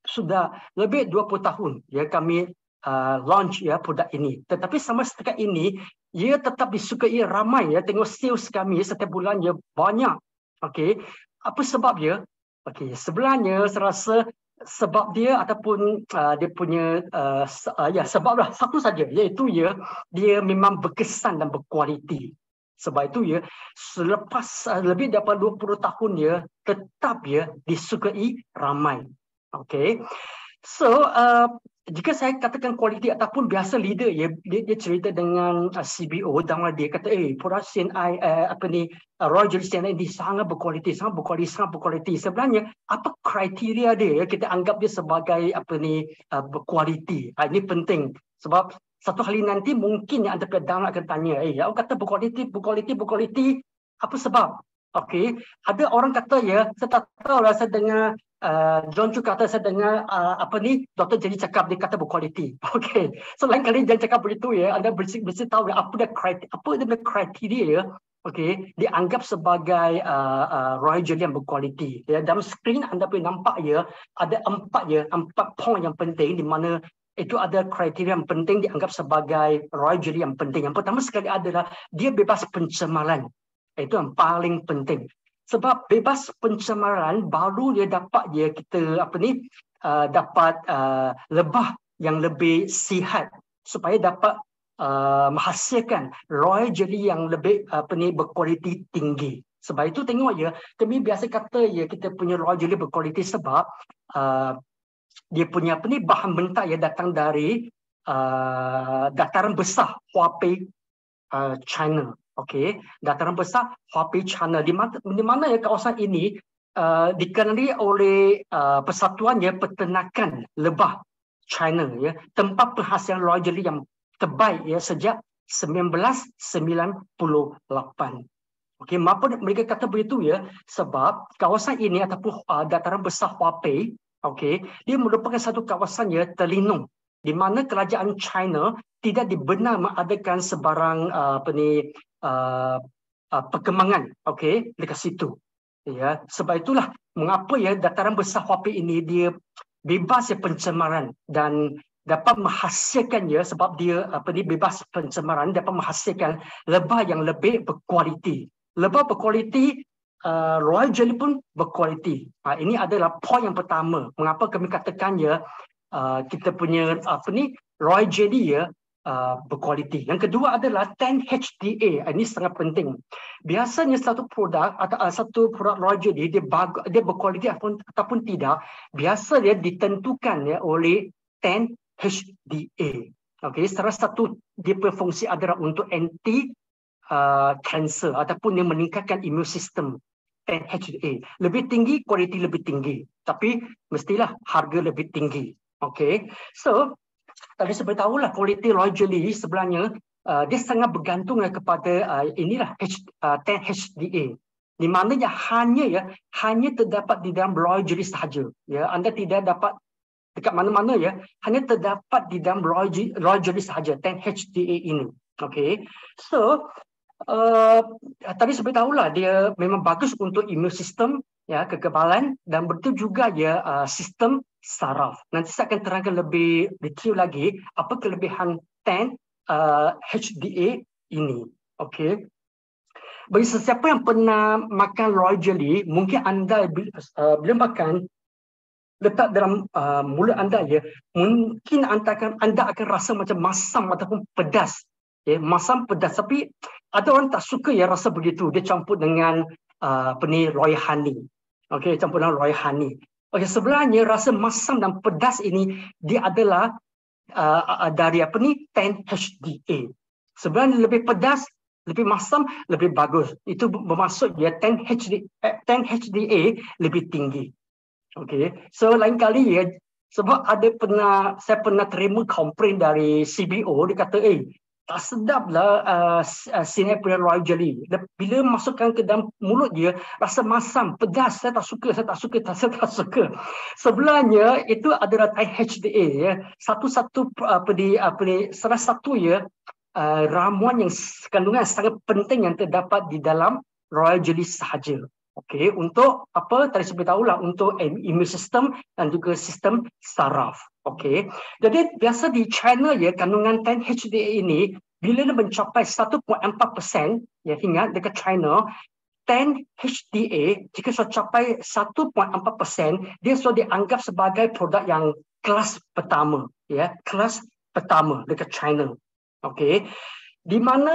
Speaker 2: sudah lebih 20 tahun ya kami launch ya produk ini. Tetapi sampai setakat ini ia tetap disukai ramai ya, tengok sales kami setiap bulan ya banyak. Okey. Apa sebabnya? Okey, sebenarnya saya rasa sebab dia ataupun dia punya ya sebablah satu saja, iaitu ya dia memang berkesan dan berkualiti. Sebab itu ya selepas lebih daripada 20 tahun ya tetap ya disukai ramai. Okey. So jika saya katakan kualiti ataupun biasa leader ya, dia cerita dengan CBO dan dia kata produk CNI Royal Jelly CNI ini sangat berkualiti. Sebenarnya apa kriteria dia ya, kita anggap dia sebagai berkualiti. Ini penting sebab satu hari nanti mungkin yang anda pedang akan tanya, awak kata berkualiti, apa sebab? Okey, ada orang kata ya, saya tak tahu lah, saya dengar John Chu kata, saya dengar Dr. Jenny cakap, dia kata berkualiti. Okey, so lain kali jangan cakap begitu ya, anda mesti tahu apa dia kriteria ya. Okey, dianggap sebagai Royal Jelly yang berkualiti. Ya, dalam skrin anda boleh nampak ya, ada 4 poin yang penting di mana itu ada kriteria yang penting dianggap sebagai Royal Jelly yang penting. Yang pertama sekali adalah dia bebas pencemaran. Itu yang paling penting. Sebab bebas pencemaran baru dia dapat kita dapat lebah yang lebih sihat supaya dapat menghasilkan Royal Jelly yang lebih berkualiti tinggi. Sebab itu tengok ya, kami biasa kata ya kita punya Royal Jelly berkualiti sebab dia punya bahan mentah ya datang dari dataran besar Huapei, China. Okey, dataran besar Huapei, China. Di mana ya kawasan ini dikenali oleh Persatuan Peternakan Lebah China ya, tempat penghasilan Royal Jelly yang terbaik ya sejak 1998. Okey, mengapa mereka kata begitu ya? Sebab kawasan ini ataupun dataran besar Huapei, okey, dia merupakan satu kawasan ya terlindung di mana kerajaan China tidak dibenar mengadakan sebarang perkembangan dekat situ. Ya, sebab itulah mengapa ya dataran besar Huapei ini dia bebas pencemaran dan dapat menghasilkan ya, sebab dia bebas pencemaran, dapat menghasilkan lebah yang lebih berkualiti. Lebah berkualiti, Royal Jelly pun berkualiti. Ini adalah poin yang pertama. Mengapa kami katakan ya kita punya Royal Jelly ya berkualiti. Yang kedua adalah 10 HDA. Ini sangat penting. Biasanya satu produk atau satu produk Royal Jelly dia berkualiti ataupun tidak, biasa dia ditentukan ya oleh 10 HDA. Okey, salah satu dia berfungsi adalah untuk anti kanser ataupun dia meningkatkan imun sistem. 10 HDA. Lebih tinggi, kualiti lebih tinggi. Tapi mestilah harga lebih tinggi. Okey. So tadi saya beritahulah kualiti Royal Jelly sebenarnya dia sangat bergantung kepada 10 HDA. Di mana hanya terdapat di dalam Royal Jelly sahaja. Ya, anda tidak dapat dekat mana-mana ya, hanya terdapat di dalam Royal Jelly sahaja 10 HDA ini. Okey. So tadi saya beritahulah dia memang bagus untuk imun sistem ya, kekebalan, dan betul juga ya sistem saraf. Nanti saya akan terangkan lebih detail lagi apa kelebihan 10 HDA ini. Okey. Bagi sesiapa yang pernah makan Royal Jelly, mungkin anda bila makan letak dalam mulut anda ya, mungkin anda akan rasa macam masam ataupun pedas. Okay, masam pedas, tapi ada orang tak suka ya rasa begitu. Dia campur dengan royal honey. Okay, campur dengan royal honey. Okay, sebenarnya rasa masam dan pedas ini dia adalah dari 10-HDA. Sebenarnya lebih pedas, lebih masam, lebih bagus. Itu bermaksud dia 10-HDA lebih tinggi. Okay, so lain kali ya, sebab saya pernah terima komplain dari CBO, dia kata, tak sedap lah Sien punya royal jelly. Bila masukkan ke dalam mulut dia, rasa masam, pedas, saya tak suka. Sebenarnya itu adalah HDA ya. Salah satu ya ramuan yang kandungan sangat penting yang terdapat di dalam royal jelly sahaja. Okey, untuk apa? Tadi saya beritahulah, untuk immune system dan juga sistem saraf. Okey. Jadi biasa di China ya, kandungan 10-HDA ini bila dia mencapai 1.4%, ya, ingat dekat China 10-HDA jika sudah capai 1.4%, dia sudah dianggap sebagai produk yang kelas pertama, ya, kelas pertama dekat China. Okey. Di mana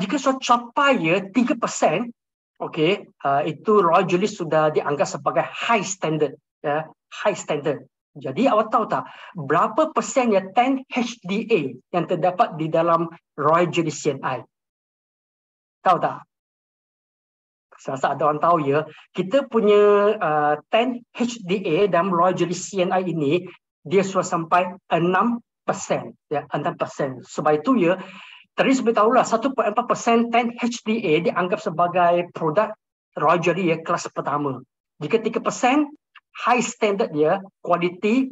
Speaker 2: jika sudah capai ya 3%, okey, itu royal jelly sudah dianggap sebagai high standard, ya, high standard. Jadi awak tahu tak berapa persennya 10-HDA yang terdapat di dalam royal jelly CNI? Tahu tak? Saya rasa ada orang tahu ya. Kita punya 10-HDA dalam royal jelly CNI ini dia sudah sampai 6%, ya, 6%. Sebab itu ya, tadi saya beritahulah 1.4% 10-HDA dianggap sebagai produk royal jelly ya, kelas pertama. Jika 3%, high standard dia, quality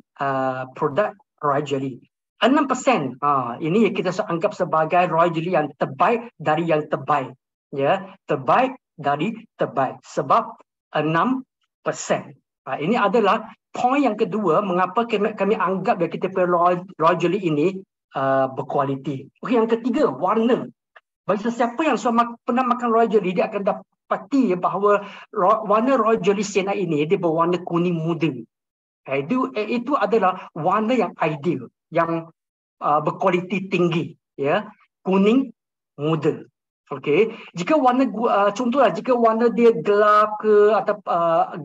Speaker 2: produk royal jelly. 6%, ini kita anggap sebagai royal jelly yang terbaik dari yang terbaik. Ya, terbaik dari terbaik. Sebab 6%. Ini adalah poin yang kedua mengapa kami anggap ya kita punya royal jelly ini berkualiti. Okay, yang ketiga, warna. Bagi sesiapa yang pernah makan royal jelly, dia akan dapati bahawa warna royal jelly Sienna ini dia berwarna kuning muda. Itu adalah warna yang ideal, yang berkualiti tinggi, ya, kuning muda. Okey, jika warna contohlah jika warna dia gelap ke atau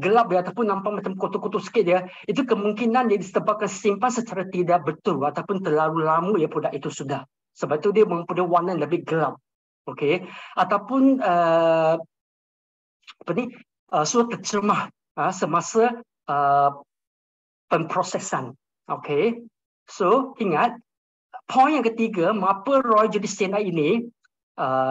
Speaker 2: gelap ya, ataupun nampak macam kotor-kotor sikit ya, itu kemungkinan dia disebabkan simpan secara tidak betul ataupun terlalu lama ya produk itu sudah. Sebab itu dia mempunyai warna yang lebih gelap. Okey, ataupun sudah tercemar semasa pemprosesan. Okey, so ingat poin yang ketiga mengapa royal jelly Sienna ini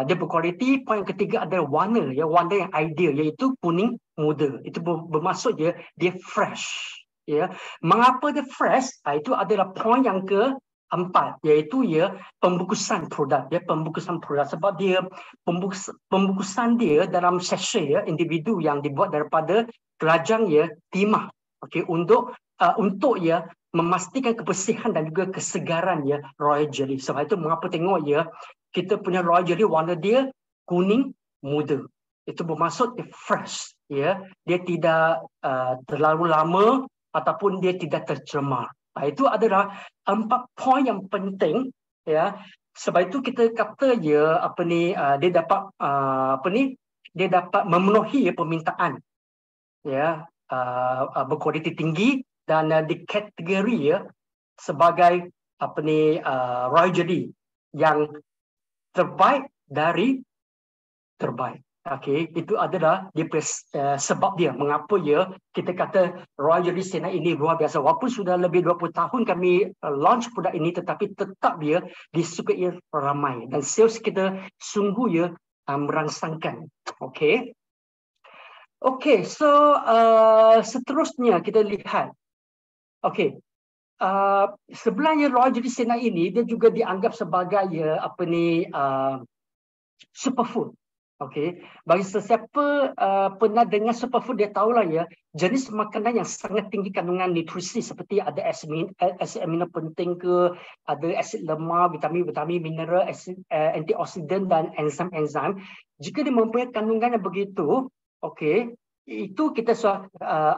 Speaker 2: dia berkualiti. Poin yang ketiga adalah warna, ya, warna yang ideal, iaitu kuning muda. Itu bermaksud dia fresh, ya. Mengapa dia fresh? Itu adalah poin yang keempat, iaitu ya pembungkusan produk, ya, pembungkusan produk. Sebab dia pembungkusan dia dalam sachet ya, individu yang dibuat daripada kelajang ya timah. Okey, untuk ya memastikan kebersihan dan juga kesegaran ya royal jelly. Sebab itu mengapa tengok ya kita punya royal jelly warna dia kuning muda. Itu bermaksud dia fresh, ya. Dia tidak terlalu lama ataupun dia tidak tercemar. Itu adalah 4 poin yang penting, ya. Sebab itu kita kata ya dia dapat dia dapat memenuhi ya, permintaan, ya, berkualiti tinggi dan dikategori ya sebagai royal jelly yang terbaik dari terbaik. Okey, itu adalah sebab dia mengapa ya kita kata royal jelly Sienna ini luar biasa. Walaupun sudah lebih 20 tahun kami launch produk ini, tetapi tetap dia disukai ramai dan sales kita sungguh ya merangsangkan. Okey. Okey, so seterusnya kita lihat. Okey. Sebenarnya royal jelly Sienna ini dia juga dianggap sebagai ya superfood. Okey, bagi sesiapa pernah dengar superfood, dia tahulah ya jenis makanan yang sangat tinggi kandungan nutrisi seperti ada asid amino penting ke, ada asid lemak, vitamin, mineral, antioksidan dan enzim. Jika dia mempunyai kandungan yang begitu, okey, itu kita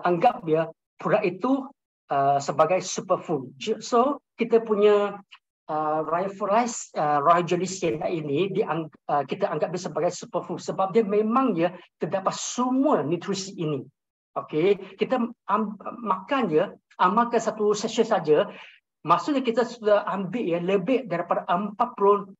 Speaker 2: anggap ya produk itu sebagai superfood. So kita punya Royal Jelly CNI ini kita anggap dia sebagai superfood sebab dia memang ya terdapat semua nutrisi ini. Okey, kita makan ya, amalkan satu session saja. Maksudnya kita sudah ambil ya lebih daripada 40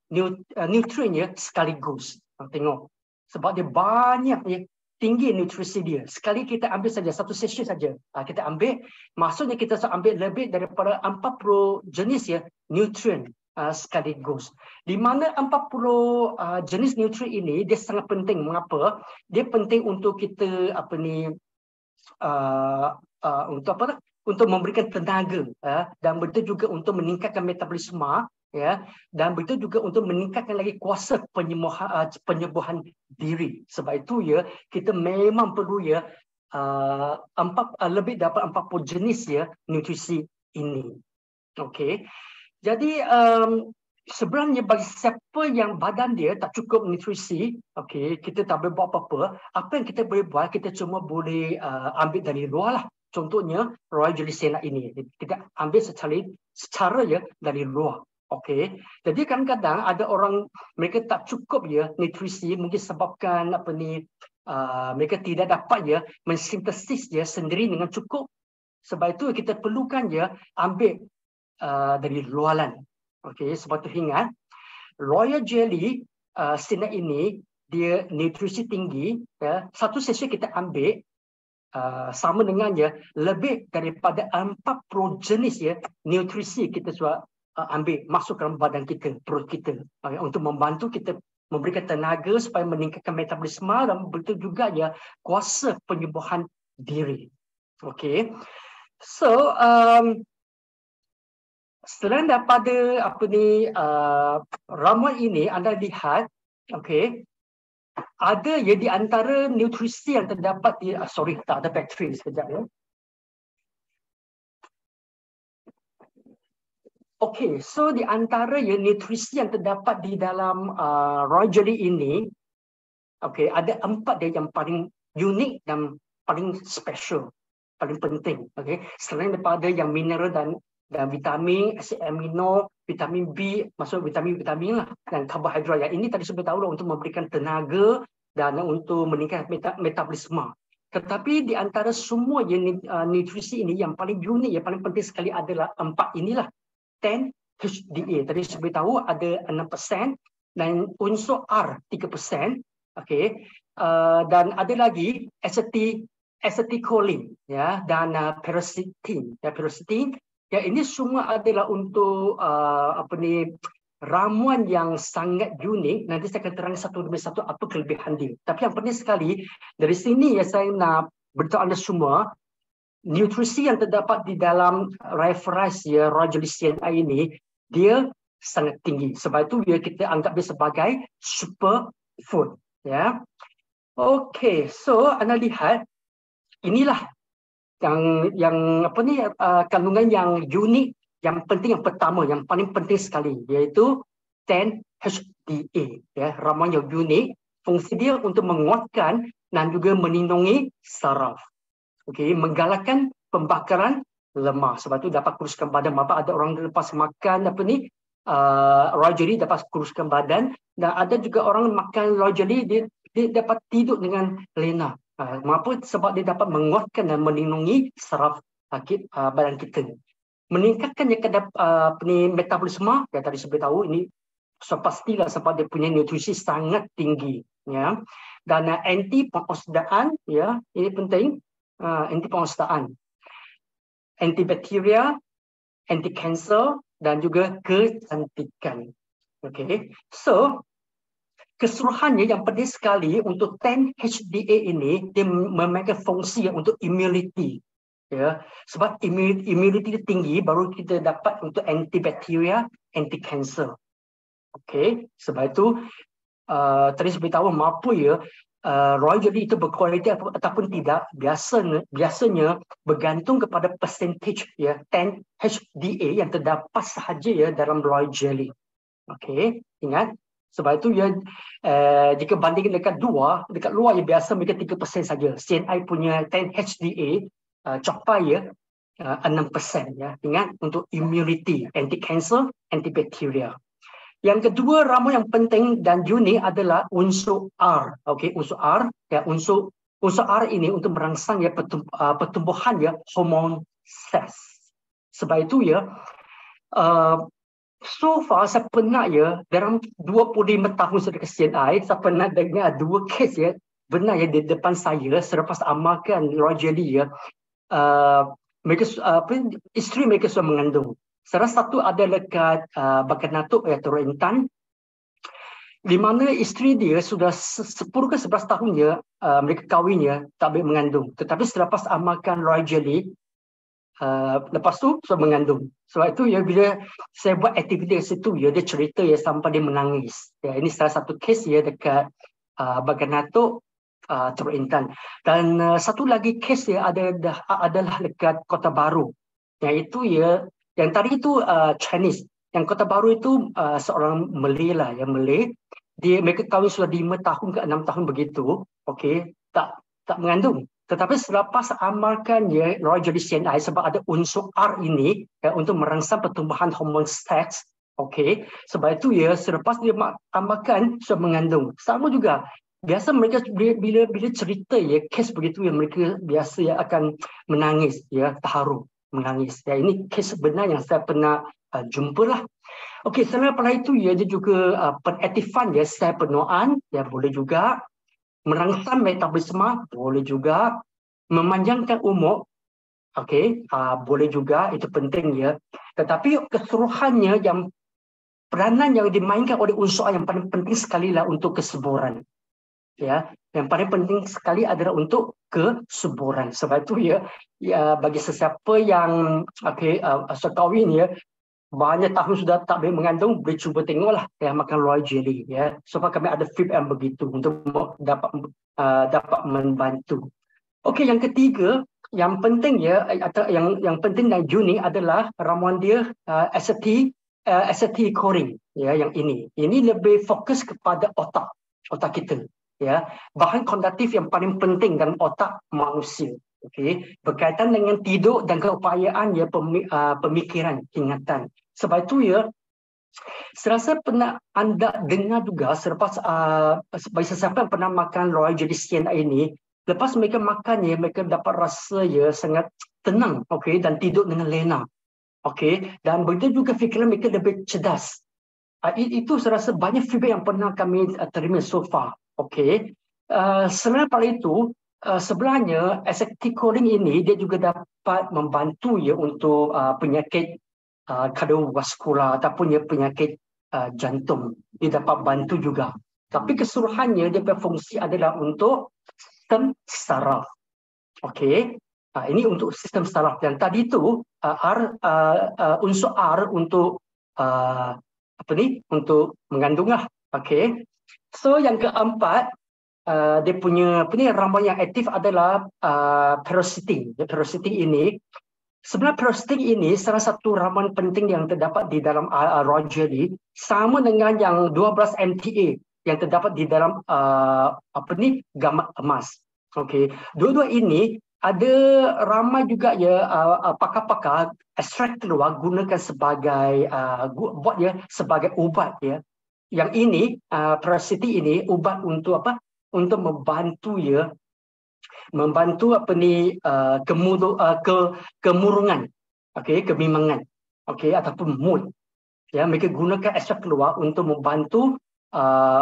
Speaker 2: nutrien ya sekaligus. Tengok. Sebab dia banyak ya, tinggi nutrisi dia. Sekali kita ambil saja satu session saja. Kita ambil, maksudnya kita ambil lebih daripada 40 jenis ya nutrien sekaligus. Di mana 40 jenis nutrien ini dia sangat penting. Mengapa? Dia penting untuk kita untuk apa? Untuk memberikan tenaga dan betul juga untuk meningkatkan metabolisme ya, dan betul juga untuk meningkatkan lagi kuasa penyembuhan diri. Sebab itu ya kita memang perlu ya lebih dapat 40 jenis ya nutrisi ini. Okey. Jadi sebenarnya bagi siapa yang badan dia tak cukup nutrisi, okey, kita tak boleh buat apa-apa. Apa yang kita boleh buat, kita cuma boleh ambil dari luar lah. Contohnya Royal Jelly CNI ini kita ambil secara ya dari luar. Okey. Jadi kadang-kadang ada orang mereka tak cukup ya nutrisi mungkin sebabkan mereka tidak dapat ya mensintesis ya sendiri dengan cukup. Sebab itu kita perlukan ya ambil dari luaran. Okey, sebab itu ingat Royal Jelly CNI ini dia nutrisi tinggi ya. Satu sesi kita ambil sama dengan ya lebih daripada 40 jenis ya nutrisi kita sudah ambil masuk dalam badan kita, perut kita, untuk membantu kita memberikan tenaga supaya meningkatkan metabolisme dan betul juga ya kuasa penyembuhan diri. Okey. So selain daripada ramuan ini anda lihat, okey, ada ya di antara nutrisi yang terdapat di tak ada bateri sekejap ya. Okey, so di antara ya nutrisi yang terdapat di dalam Royal Jelly ini, okey, ada 4 dia yang paling unik dan paling special, paling penting. Okey, selain daripada yang mineral dan vitamin, asid amino, vitamin B, maksud vitamin lah, dan karbohidrat. Yang ini tadi saya tahu untuk memberikan tenaga dan untuk meningkatkan metabolisme. Tetapi di antara semua nutrisi ini yang paling unik, yang paling penting sekali adalah 4 inilah. 10 HDA. Tadi saya tahu ada 6% dan unsur R 3%. Okey. Dan ada lagi acetylcholine ya, dan paracetin. Ya, paracetin. Ya, ini semua adalah untuk ramuan yang sangat unik. Nanti saya akan terang satu demi satu apa kelebihan dia. Tapi yang penting sekali dari sini ya saya nak beritahu anda semua nutrisi yang terdapat di dalam Royal Jelly CNI ini dia sangat tinggi. Sebab itu ya kita anggap dia sebagai superfood. Ya. Okey, so anda lihat inilah yang kandungan yang unik, yang penting, yang pertama, yang paling penting sekali, iaitu 10 HDA, ya, ramuan yang unik. Fungsi dia untuk menguatkan dan juga melindungi saraf. Okey, menggalakkan pembakaran lemak. Sebab itu dapat kuruskan badan. Apa ada orang lepas makan Royal Jelly dapat kuruskan badan, dan ada juga orang makan Royal Jelly dia dapat tidur dengan lena. Mengapa? Sebab dia dapat menguatkan dan melindungi saraf badan kita. Meningkatkan metabolisme, yang tadi saya tahu ini pastilah sebab dia punya nutrisi sangat tinggi, ya. Dan anti pengoksidaan, ya, ini penting, anti pengoksidaan, antibakteria, anti kanser dan juga kecantikan. Okey. So keseluruhannya yang penting sekali untuk 10 HDA ini dia memainkan fungsi untuk immunity, ya. Sebab immunity tinggi baru kita dapat untuk antibakteria, anti kanser. Okey, sebab itu tadi saya beritahu mampu ya Royal Jelly itu berkualiti ataupun tidak biasanya bergantung kepada percentage ya 10 HDA yang terdapat sahaja ya dalam Royal Jelly. Okey, ingat. Sebab itu ya jika bandingkan dekat luar ya biasa mereka 3% saja. CNI punya 10 HDA capai ya 6% ya. Ingat, untuk immunity, anti-cancer, antibacterial. Yang kedua ramuan yang penting dan unik adalah unsur R. Okey, unsur R ya, unsur R ini untuk merangsang ya pertumbuhan ya hormon seks. Sebab itu ya so far saya pernah ya dalam 25 tahun saya ke CNI, saya pernah dengar 2 kes ya benar ya di depan saya selepas amalkan Roy Jelly ya. Mereka isteri mereka sudah mengandung. Salah satu ada dekat Bakanatuk iaitu Intan, di mana isteri dia sudah 10 ke 11 tahun ya mereka kahwin ya tak boleh mengandung. Tetapi selepas amalkan Roy Jelly, lepas tu sudah mengandung. Sebab itu ya bila saya buat aktiviti di situ ya dia cerita ya sampai dia menangis. Ya, ini salah satu kes ya dekat Bakanatuk Teluk Intan. Dan satu lagi kes ya adalah dekat Kota Baru. Iaitu ya yang tadi itu Chinese. Yang Kota Baru itu seorang Malay lah, ya Malay. Mereka kahwin sudah 5 tahun ke 6 tahun begitu. Okey, tak mengandung. Tetapi selepas amalkan ya Roy Jelly CNI sebab ada unsur R ini ya, untuk merangsang pertumbuhan hormon seks. Okey, sebab itu ya selepas dia amalkan sudah mengandung. Sama juga. Biasa mereka bila cerita ya kes begitu ya mereka biasa ya akan menangis ya, terharu. Menangis. Ya, ini kes sebenar yang saya pernah jumpa lah. Okey, selain daripada itu ya dia juga pengaktifan ya sel penuaan ya boleh juga, merangsang metabolisme boleh juga, memanjangkan umur okey, boleh juga, itu penting ya. Tetapi keseluruhannya yang peranan yang dimainkan oleh unsur yang paling penting sekali lah untuk kesuburan. Ya, yang paling penting sekali adalah untuk kesuburan. Sebab itu ya bagi sesiapa yang sekahwin ya banyak tahun sudah tak boleh mengandung, boleh cuba tengoklah ya makan Roy Jelly ya. Sebab kami ada FIP yang begitu untuk dapat membantu. Okey, yang ketiga yang penting ya atau yang penting dan unik adalah ramuan dia acetylcholine ya, yang ini. Ini lebih fokus kepada otak kita. Ya, bahan kognitif yang paling penting dalam otak manusia. Okey, berkaitan dengan tidur dan keupayaan ya pemikiran, ingatan. Sebab itu ya saya rasa pernah anda dengar juga selepas bagi sesiapa yang pernah makan Roy Jelly CNI ini, lepas mereka makan ya mereka dapat rasa ya sangat tenang, okey, dan tidur dengan lena. Okey, dan begitu juga fikiran mereka lebih cerdas. Itu saya rasa banyak feedback yang pernah kami terima so far. Okey. Selain daripada itu, sebenarnya acetylcholine ini dia juga dapat membantu ya untuk penyakit kardiovaskular ataupun ya penyakit jantung. Dia dapat bantu juga. Tapi keseluruhannya dia berfungsi adalah untuk sistem saraf. Okey. Ini untuk sistem saraf. Dan tadi itu unsur R untuk untuk mengandung lah. Okey. So yang keempat, dia punya ramuan yang aktif adalah paroxetine. Paroxetine ini sebenarnya paroxetine ini salah satu ramuan penting yang terdapat di dalam Roy Jelly, sama dengan yang 12 MTA yang terdapat di dalam gamat emas. Okey. Dua-dua ini ada ramai juga ya pakar-pakar ekstrak keluar gunakan sebagai buat ya sebagai ubat ya. Yang ini paroxetine ini ubat untuk apa? Untuk membantu ya kemurungan, okey, kebimbangan, okey, ataupun mood. Ya, mereka gunakan ekstrak keluar untuk membantu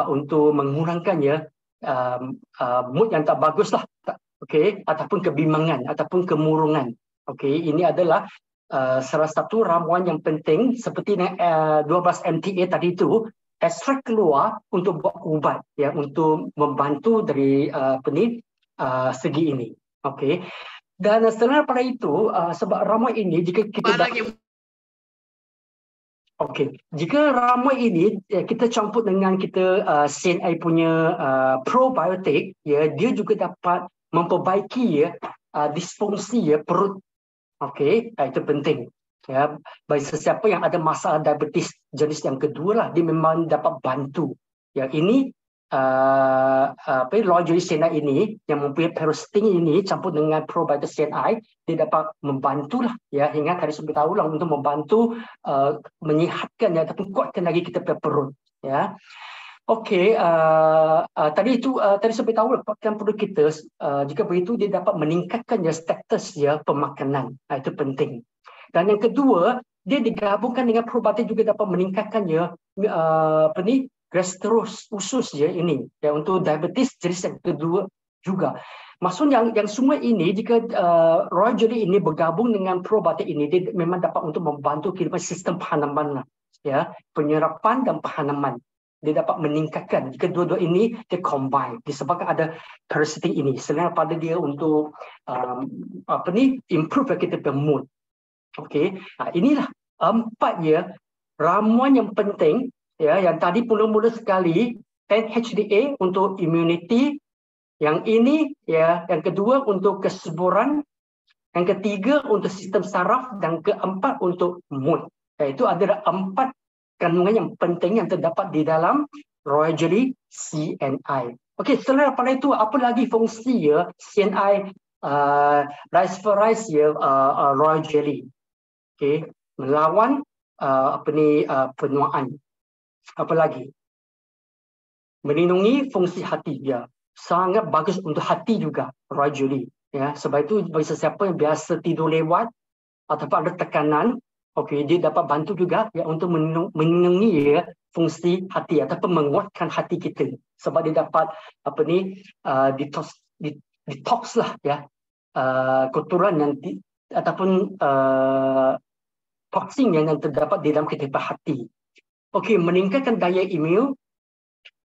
Speaker 2: untuk mengurangkan ya mood yang tak bagus lah. Okey, ataupun kebimbangan ataupun kemurungan. Okey, ini adalah salah satu ramuan yang penting seperti 12 MTA tadi itu, ekstrak keluar untuk buat ubat ya, untuk membantu dari segi ini. Okey. Dan selain daripada itu sebab ramuan ini jika kita jika ramuan ini kita campur dengan kita CNI punya probiotik ya, dia juga dapat memperbaiki ya disfungsi ya perut. Okey, itu penting. Ya, bagi sesiapa yang ada masalah diabetes jenis yang kedua lah, dia memang dapat bantu. Ya, ini Royal Jelly CNI ini yang mempunyai peroxetin ini campur dengan probiotic CNI, dia dapat membantulah ya, ingat tadi saya tahu lah, untuk membantu menyihatkan ya, ataupun kuatkan lagi kita punya perut ya. Okey, tadi saya tahu kuatkan perut kita, jika begitu dia dapat meningkatkan ya status ya pemakanan. Itu penting. Dan yang kedua, dia digabungkan dengan probiotik juga dapat meningkatkan ya gastros usus ya ini ya, untuk diabetes jenis yang kedua juga. Maksudnya yang semua ini, jika Royal Jelly ini bergabung dengan probiotik ini, dia memang dapat untuk membantu kehidupan sistem penghanaman ya, penyerapan dan penghanaman. Dia dapat meningkatkan jika dua-dua ini dia combine disebabkan ada parasitic ini, selain pada dia untuk improve kita punya mood. Okey, inilah 4 ya ramuan yang penting ya, yang tadi mula-mula sekali 10 HDA untuk immunity, yang ini ya, yang kedua untuk kesuburan, yang ketiga untuk sistem saraf, dan keempat untuk mood. Itu adalah 4 kandungan yang penting yang terdapat di dalam Royal Jelly CNI. Okey, selain daripada itu, apa lagi fungsi ya CNI Rice ya Royal Jelly? Okey, melawan penuaan. Apa lagi? Melindungi fungsi hati dia. Sangat bagus untuk hati juga Royal Jelly ya. Sebab itu bagi sesiapa yang biasa tidur lewat ataupun ada tekanan, okey, dia dapat bantu juga ya untuk melindungi ya fungsi hati ataupun menguatkan hati kita, sebab dia dapat detox lah ya, kotoran yang ataupun toksin yang terdapat di dalam kehidupan hati. Okey, meningkatkan daya imun,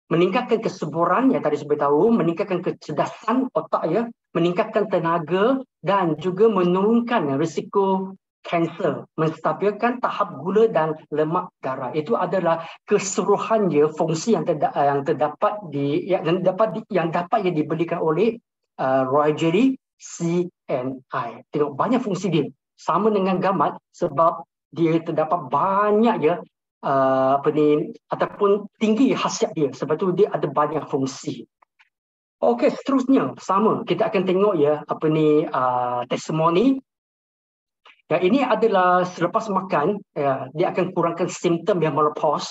Speaker 2: meningkatkan kesuburan yang tadi saya beritahu, meningkatkan kecerdasan otak ya, meningkatkan tenaga, dan juga menurunkan risiko kanser, menstabilkan tahap gula dan lemak darah. Itu adalah keseluruhan ya fungsi yang dapat diberikan oleh Royal Jelly CNI. Tengok banyak fungsi dia. Sama dengan gamat, sebab dia terdapat banyak ya ataupun tinggi khasiat dia, sebab tu dia ada banyak fungsi. Okey, seterusnya sama kita akan tengok ya testimoni. Ya, ini adalah selepas makan ya, dia akan kurangkan simptom yang menopause.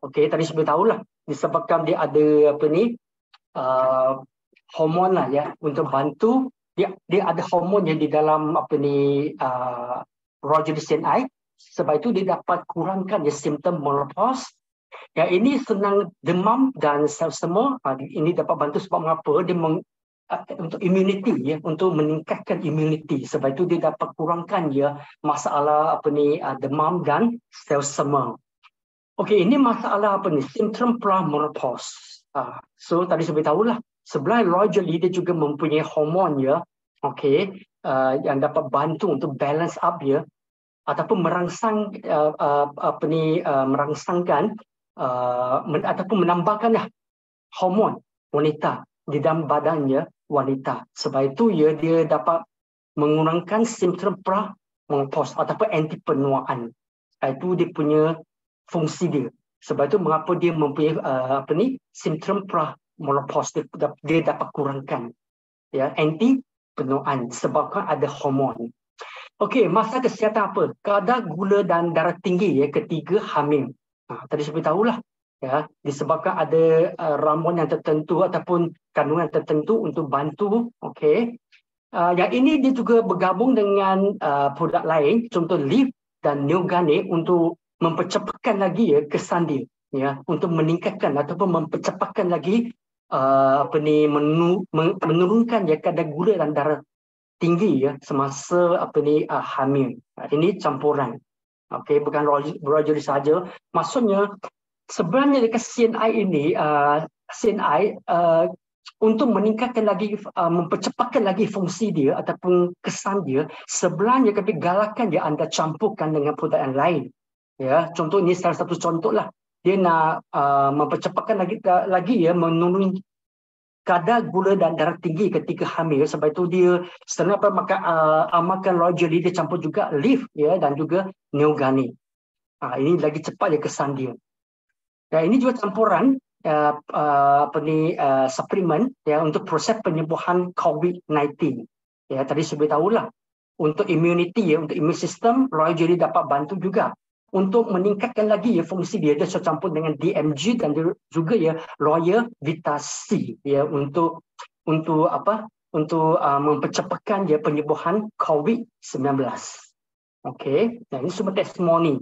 Speaker 2: Okey, tadi saya tahu lah disebabkan dia ada hormon lah ya, untuk bantu dia ada hormon yang di dalam Royal Jelly CNI. Sebab itu dia dapat kurangkan ya simptom menopause. Ya, ini senang demam dan selsema. Ini dapat bantu sebab mengapa dia untuk immunity ya, untuk meningkatkan immunity. Sebab itu dia dapat kurangkan ya masalah demam dan selsema. Okey, ini masalah simptom pra-menopause. So tadi saya beritahu lah, sebenarnya Royal Jelly dia juga mempunyai hormon ya. Okey, yang dapat bantu untuk balance up ya, ataupun merangsangkan ataupun menambahkan hormon wanita di dalam badannya wanita. Sebab itu ya, dia dapat mengurangkan simptom pra-menopause ataupun anti penuaan. Itu dia punya fungsi dia. Sebab itu mengapa dia mempunyai simptom pra-menopause, dia dapat kurangkan ya anti penuaan sebabkan ada hormon. Okey, masalah kesihatan apa? Kadar gula dan darah tinggi ya ketika hamil. Tadi saya beritahu lah ya, disebabkan ada ramuan yang tertentu ataupun kandungan tertentu untuk bantu. Okey. Yang ini dia juga bergabung dengan produk lain, contoh Leaf dan Neogane, untuk mempercepatkan lagi ya kesan dia ya, untuk meningkatkan ataupun mempercepatkan lagi menurunkan ya kadar gula dan darah tinggi ya semasa hamil. Ini campuran. Okey, bukan Royal Jelly saja. Maksudnya sebenarnya dekat CNI ini CNI untuk meningkatkan lagi, mempercepatkan lagi fungsi dia ataupun kesan dia, sebenarnya kami galakkan dia anda campurkan dengan produk yang lain. Ya, contoh ini salah satu contoh lah. Dia nak mempercepatkan lagi ya, menurunkan kadar gula dan darah tinggi ketika hamil. Sebab itu dia setelah makan Royal Jelly, dia campur juga Leaf ya, dan juga Neogane. Ini lagi cepat ya kesan dia. Dan ini juga campuran suplemen ya untuk proses penyembuhan COVID-19. Ya, tadi saya beritahu lah untuk immunity ya, untuk immune system, Royal Jelly dapat bantu juga untuk meningkatkan lagi ya fungsi dia. Dia campur dengan DMG dan juga ya Royal Vita C ya untuk apa? Untuk mempercepatkan ya penyembuhan COVID-19. Okey, nah ini semua testimoni.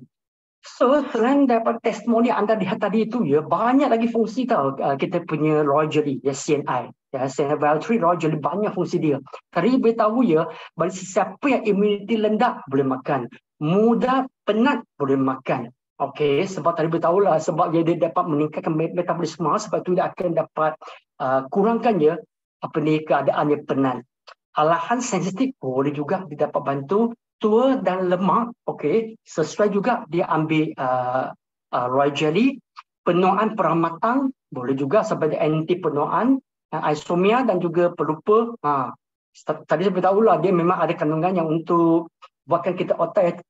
Speaker 2: So, selain dapat testimoni anda lihat tadi itu ya, banyak lagi fungsi tau kita punya Royal Jelly, ya CNI. Ya, CNI Val3 Royal Jelly banyak fungsi dia. Tadi beritahu ya, bagi siapa yang imuniti rendah boleh makan. Mudah, penat boleh makan. Okey, sebab tadi beritahu lah, sebab dia dapat meningkatkan metabolisme, sebab itu dia akan dapat kurangkan ya, keadaannya penat. Alahan sensitif boleh juga dia dapat bantu. Tua dan lemak, okey, sesuai juga dia ambil Royal Jelly. Penuaan peramatang boleh juga sebagai anti penuaan, isomia dan juga pelupa. Tadi saya beritahu lah dia memang ada kandungan yang untuk buatkan kita otak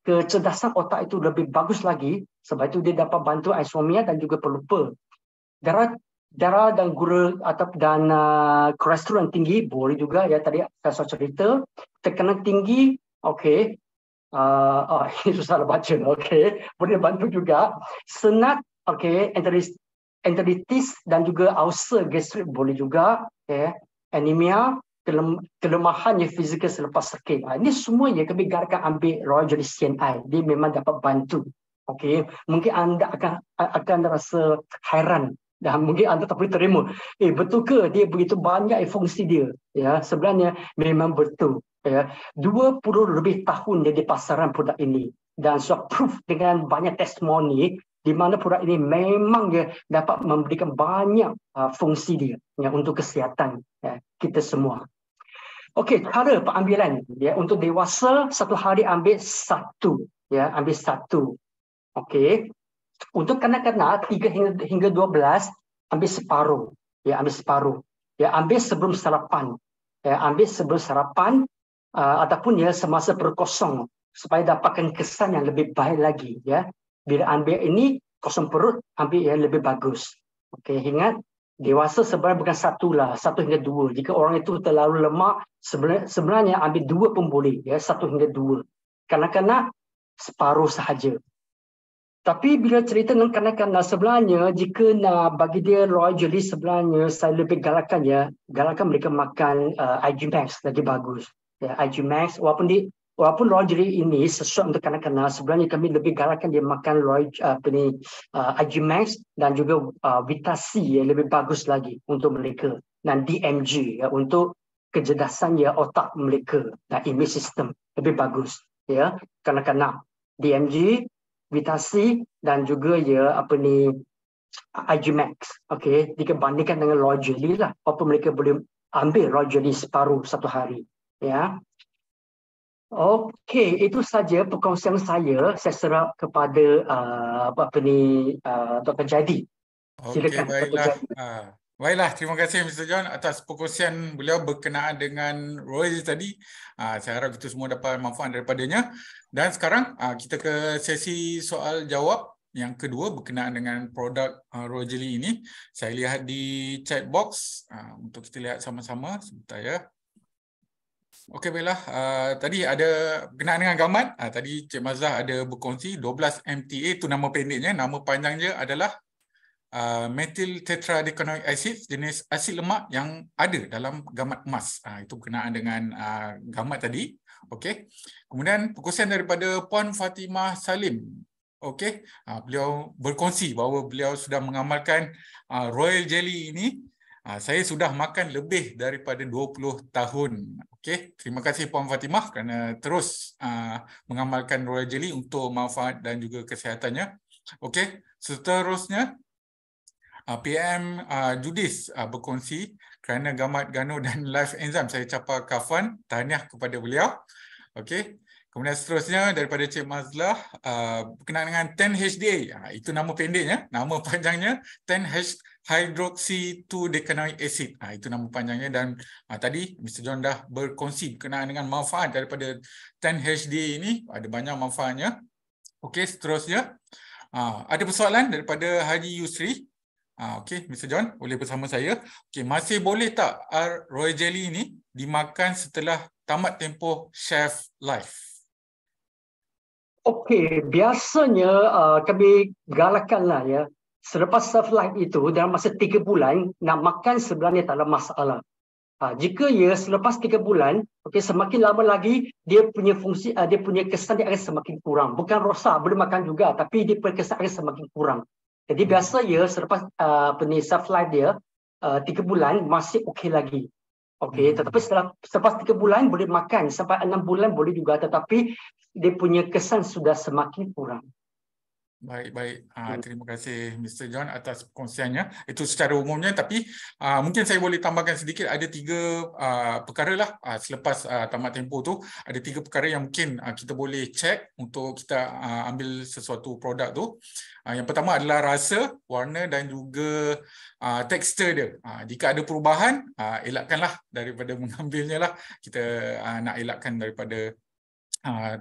Speaker 2: kecerdasan otak itu lebih bagus lagi. Sebab itu dia dapat bantu isomia dan juga pelupa. Darah dan gula dan kolesterol yang tinggi boleh juga ya, tadi saya cerita. Tekanan tinggi, okey. Ini susah baca. Okey, boleh bantu juga. Senat, okey. Enteritis dan juga ulcer gastrik boleh juga. Okay. Anemia, kelemahan yang fizikal selepas sakit. Ini semua ya kami galakkan ambil Royal Jelly CNI. Dia memang dapat bantu. Okey, mungkin anda akan rasa hairan dan mungkin anda tak boleh terima. Betul ke dia begitu banyak fungsi dia? Ya, sebenarnya memang betul. Ya, 20 lebih tahun dia di pasaran produk ini dan sudah proof dengan banyak testimoni di mana produk ini memang dia dapat memberikan banyak fungsi dia ya, untuk kesihatan ya, kita semua. Okey, cara pengambilan ya, untuk dewasa satu hari ambil satu ya, ambil satu. Okey. Untuk kanak-kanak 3 hingga 12 ambil separuh ya, ambil separuh ya, ambil sebelum sarapan ya, ambil sebelum sarapan ataupun ya semasa berkosong supaya dapatkan kesan yang lebih baik lagi ya. Bila ambil ini kosong perut, ambil yang lebih bagus. Okey, ingat dewasa sebenarnya bukan satu lah, 1 hingga 2. Jika orang itu terlalu lemak, sebenarnya ambil 2 pun boleh ya, 1 hingga 2. Kanak-kanak separuh sahaja. Tapi bila cerita dengan kanak-kanak sebenarnya, jika nak bagi dia Royal Jelly sebenarnya saya lebih galakkan ya, galakkan mereka makan IG Max lagi bagus. Ya, IG Max walaupun Royal Jelly ini sesuai untuk kanak-kanak, sebenarnya kami lebih galakkan dia makan IG Max dan juga Vita C yang lebih bagus lagi untuk mereka, dan DMG ya, untuk kecerdasan ya otak mereka dan immune system lebih bagus ya kanak-kanak. DMG, Vita C dan juga ya IG Max. Okey, jika bandingkan dengan Royal Jelly lah, apa mereka boleh ambil Royal Jelly separuh satu hari ya. Okey, itu saja perkongsian saya. Saya serah kepada Dr. Jadi.
Speaker 1: Okey,
Speaker 2: Silakan Dr.
Speaker 1: baiklah.
Speaker 2: Jadi.
Speaker 1: Baiklah, terima kasih Mr. John atas perkongsian beliau berkenaan dengan Royal tadi. Saya harap kita semua dapat manfaat daripadanya. Dan sekarang kita ke sesi soal jawab yang kedua berkenaan dengan produk Royal Jelly ini. Saya lihat di chat box untuk kita lihat sama-sama sebentar ya. Okey, baiklah. Tadi ada berkenaan dengan gamat. Tadi Cik Mazlah ada berkongsi 12 MTA itu nama pendeknya. Nama panjangnya adalah methyl tetradecanoic acid, jenis asid lemak yang ada dalam gamat emas. Itu berkenaan dengan gamat tadi. Okey. Kemudian perkongsian daripada Puan Fatimah Salim. Okey. Beliau berkongsi bahawa beliau sudah mengamalkan Royal Jelly ini. Saya sudah makan lebih daripada 20 tahun. Okey. Terima kasih Puan Fatimah kerana terus mengamalkan Royal Jelly untuk manfaat dan juga kesihatannya. Okey. Seterusnya PM Judis berkongsi kerana gamat gano dan life enzyme. Saya capa kafan, tahniah kepada beliau. Okey. Kemudian seterusnya daripada Cik Mazlah berkenaan dengan 10-HDA. Itu nama pendeknya. Nama panjangnya 10-hydroxy-2-decanoic acid. Itu nama panjangnya dan tadi Mr. John dah berkongsi berkenaan dengan manfaat daripada 10-HDA ini. Ada banyak manfaatnya. Okey, seterusnya ada persoalan daripada Haji Yusri. Okey, Mr. John, boleh bersama saya. Okey, masih boleh tak Royal Jelly ini dimakan setelah tamat tempoh shelf life?
Speaker 2: Okey, biasanya kami galakkanlah ya. Selepas shelf life itu dalam masa 3 bulan nak makan sebenarnya tak ada masalah. Jika ya selepas 3 bulan, okey, semakin lama lagi dia punya fungsi, dia punya kesan dia akan semakin kurang. Bukan rosak, boleh makan juga, tapi dia punya kesan akan semakin kurang. Jadi biasa ya selepas shelf life dia 3 bulan masih okey lagi. Okey, tetapi selepas 3 bulan boleh makan, sampai 6 bulan boleh juga, tetapi dia punya kesan sudah semakin kurang.
Speaker 1: Baik. Terima kasih Mr. John atas perkongsiannya. Itu secara umumnya, tapi mungkin saya boleh tambahkan sedikit. Ada 3 perkara lah selepas tamat tempoh tu. Ada 3 perkara yang mungkin kita boleh check untuk kita ambil sesuatu produk tu. Yang pertama adalah rasa, warna dan juga tekstur dia. Jika ada perubahan, elakkanlah daripada mengambilnya lah. Kita nak elakkan daripada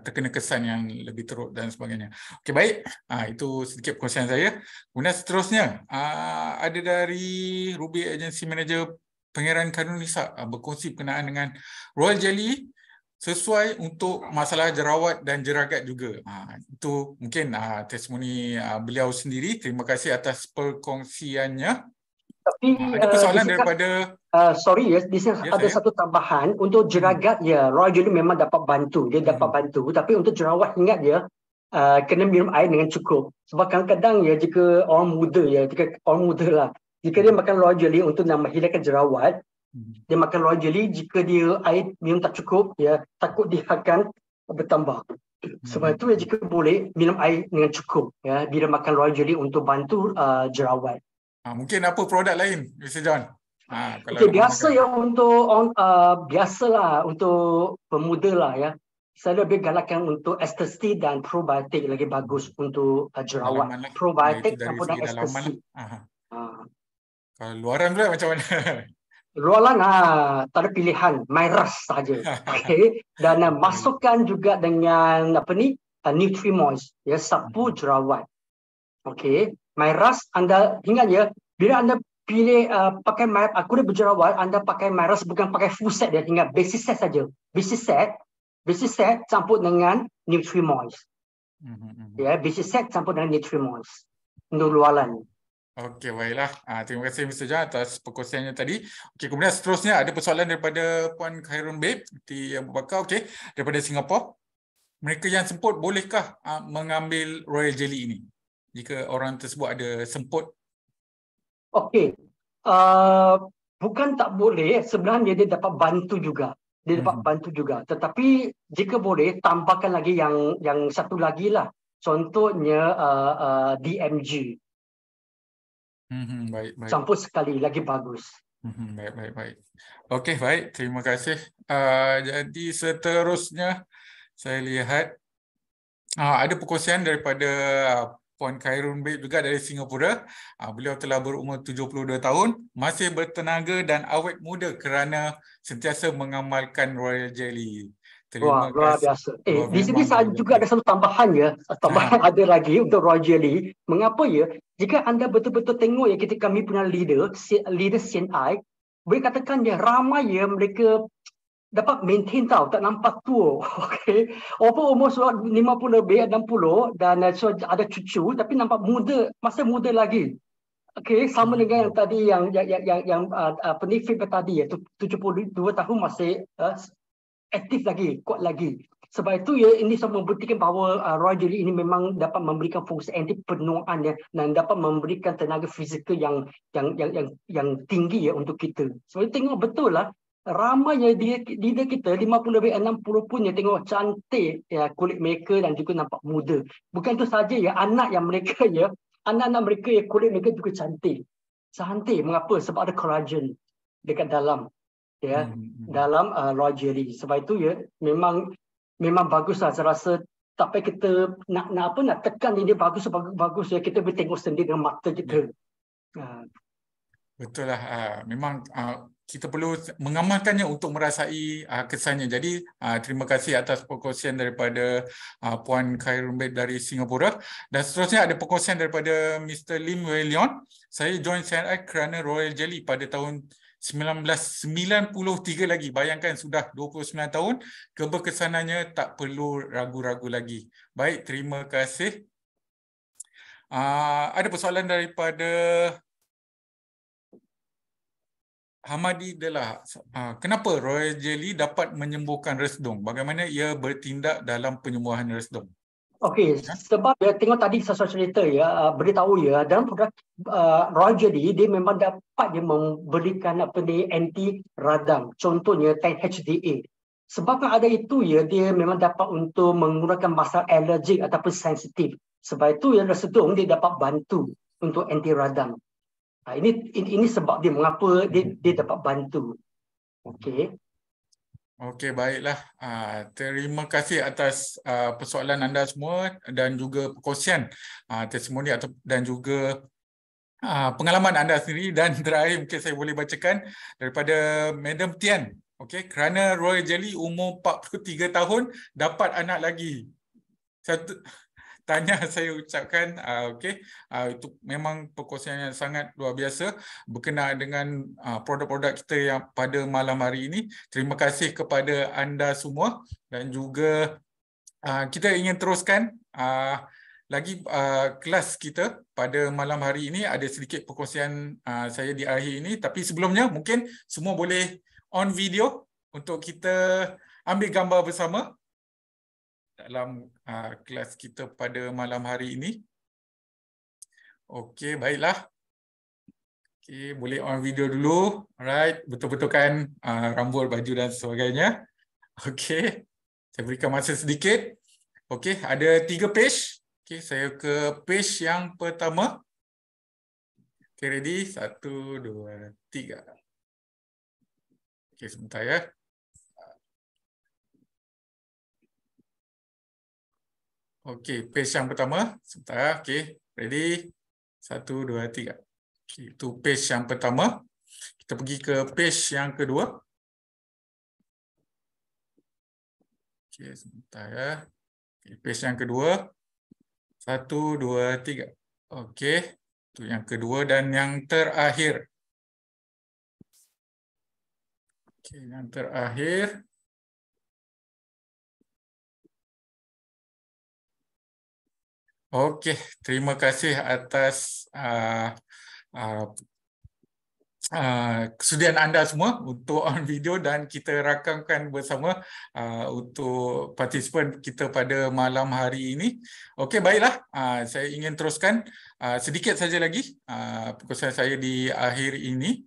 Speaker 1: terkena kesan yang lebih teruk dan sebagainya. Okey, baik. Itu sedikit perkongsian saya. Kemudian seterusnya, ada dari Ruby Agency Manager Pangeran Khairunisa berkongsi berkenaan dengan Royal Jelly sesuai untuk masalah jerawat dan jeragat juga. Itu mungkin testimoni beliau sendiri. Terima kasih atas perkongsiannya.
Speaker 2: Tapi
Speaker 1: Ada persoalan daripada
Speaker 2: sorry ya, di sini ada satu tambahan untuk jeragat ya. Royal Jelly memang dapat bantu, dia dapat bantu. Tapi untuk jerawat, ingat ya, kena minum air dengan cukup. Sebab kadang-kadang ya, jika orang muda lah, jika dia makan Royal Jelly untuk nak menghilangkan jerawat, dia makan Royal Jelly, jika dia air minum tak cukup ya, takut dia akan bertambah. Sebab itu ya, jika boleh minum air dengan cukup ya bila makan Royal Jelly untuk bantu jerawat.
Speaker 1: Mungkin apa produk lain, Mr. John?
Speaker 2: Okay, biasa ya untuk biasalah untuk pemuda lah ya. Saya lebih galakkan untuk estetik dan probiotik lagi bagus untuk jerawat. Probiotik campur dengan estetik.
Speaker 1: Kalau luaran pula macam mana?
Speaker 2: Luaran tak ada pilihan, myras saja. Okay. Dan masukkan juga dengan Nutri-Moist ya, sapu jerawat. Okey, myras Anda ingat ya, bila Anda pilih pakai myras, kulit berjerawat, Anda pakai myras bukan pakai full set dia, ingat basic set saja. Basic set campur dengan Nutri-Moist. Ya, basic set campur dengan Nutri-Moist untuk luaran.
Speaker 1: Okey, baiklah. Terima kasih Mr. John atas perkongsiannya tadi. Okey, kemudian seterusnya ada persoalan daripada Puan Khairun Babe di Abu Bakar, okey, daripada Singapura. Mereka yang semput bolehkah mengambil Royal Jelly ini jika orang tersebut ada semput?
Speaker 2: Okey, bukan tak boleh, sebenarnya dia dapat bantu juga. Tetapi jika boleh, tambahkan lagi yang satu lagi lah. Contohnya DMG.
Speaker 1: Baik.
Speaker 2: Campur sekali, lagi bagus.
Speaker 1: Baik. Okey, baik. Terima kasih. Jadi seterusnya saya lihat ada perkongsian daripada Puan Khairun Babe juga dari Singapura. Beliau telah berumur 72 tahun, masih bertenaga dan awet muda kerana sentiasa mengamalkan Royal Jelly.
Speaker 2: Wah, luar biasa. Di sini saya juga ada satu tambahan ya. Tambahan ada lagi untuk Royal Jelly. Mengapa ya? Jika anda betul-betul tengok ya, kita kami punya leader CNI, boleh katakan ya, ramai ya mereka dapat maintain tau, tak nampak tua. Okey. Walaupun umur 50 lebih, 60 dan ada cucu, tapi nampak muda, masih muda lagi. Okey, sama dengan yang tadi yang feedback tadi ya, 72 tahun masih aktif lagi, kuat lagi. Sebab itu ya, ini semua membuktikan bahawa Royal Jelly ini memang dapat memberikan fungsi anti penuaan ya, dan dapat memberikan tenaga fizikal yang tinggi ya untuk kita. Sebab itu tengok betul lah, ramai ya leader kita 50 lebih 60 pun ya, tengok cantik ya kulit mereka dan juga nampak muda. Bukan itu saja ya, anak mereka ya kulit mereka juga cantik. Mengapa? Sebab ada collagen dekat dalam ya, dalam Royal Jelly. Sebab itu ya, memang baguslah. Saya rasa tak payah kita nak tekan ini bagus ya, kita boleh tengok sendiri dengan mata kita.
Speaker 1: Betul lah. Memang kita perlu mengamalkannya untuk merasai kesannya. Jadi terima kasih atas perkongsian daripada Puan Khairul Baid dari Singapura. Dan seterusnya ada perkongsian daripada Mr. Lim Wei Leon. Saya join CNI kerana Royal Jelly pada tahun 1993 lagi. Bayangkan sudah 29 tahun. Keberkesanannya tak perlu ragu-ragu lagi. Baik, terima kasih. Ada persoalan daripada Hamadi adalah kenapa Royal Jelly dapat menyembuhkan resdung? Bagaimana ia bertindak dalam penyembuhan resdung?
Speaker 2: Okey, sebab ya tengok tadi saya cerita ya, beritahu ya, dalam produk Royal Jelly dia memang dapat dia memberikan apa ni anti radang. Contohnya 10-HDA. Sebab ada itu ya, dia memang dapat untuk mengurangkan masalah alergik ataupun sensitif. Sebab itu ya resdung dia dapat bantu untuk anti radang. Ini sebab dia mengapa dia dapat bantu. Okey.
Speaker 1: Okey, baiklah. Terima kasih atas persoalan anda semua dan juga perkongsian testimoni dan juga pengalaman anda sendiri. Dan terakhir mungkin saya boleh bacakan daripada Madam Tian. Okey, kerana Royal Jelly umur 43 tahun dapat anak lagi. Satu tanya saya ucapkan okey, itu memang perkongsian yang sangat luar biasa berkenaan dengan produk-produk kita yang pada malam hari ini. Terima kasih kepada anda semua dan juga kita ingin teruskan lagi kelas kita pada malam hari ini. Ada sedikit perkongsian saya di akhir ini, tapi sebelumnya mungkin semua boleh on video untuk kita ambil gambar bersama dalam kelas kita pada malam hari ini. Okey, baiklah. Okey, boleh on video dulu. Alright, betul-betulkan rambut, baju dan sebagainya. Okey, saya berikan masa sedikit. Okey, ada 3 page. Okey, saya ke page yang pertama. Okey, ready? 1, 2, 3. Okey, sebentar ya. Okey, page yang pertama. Sebentar. Okey, ready? 1, 2, 3. Okey, itu page yang pertama. Kita pergi ke page yang kedua. Okey, sebentar ya. Okey, page yang kedua. 1, 2, 3. Okey, itu yang kedua dan yang terakhir. Okey, yang terakhir. Okey, terima kasih atas kesudian anda semua untuk on video dan kita rakamkan bersama untuk partisipan kita pada malam hari ini. Okey, baiklah. Saya ingin teruskan sedikit saja lagi perkongsian saya di akhir ini.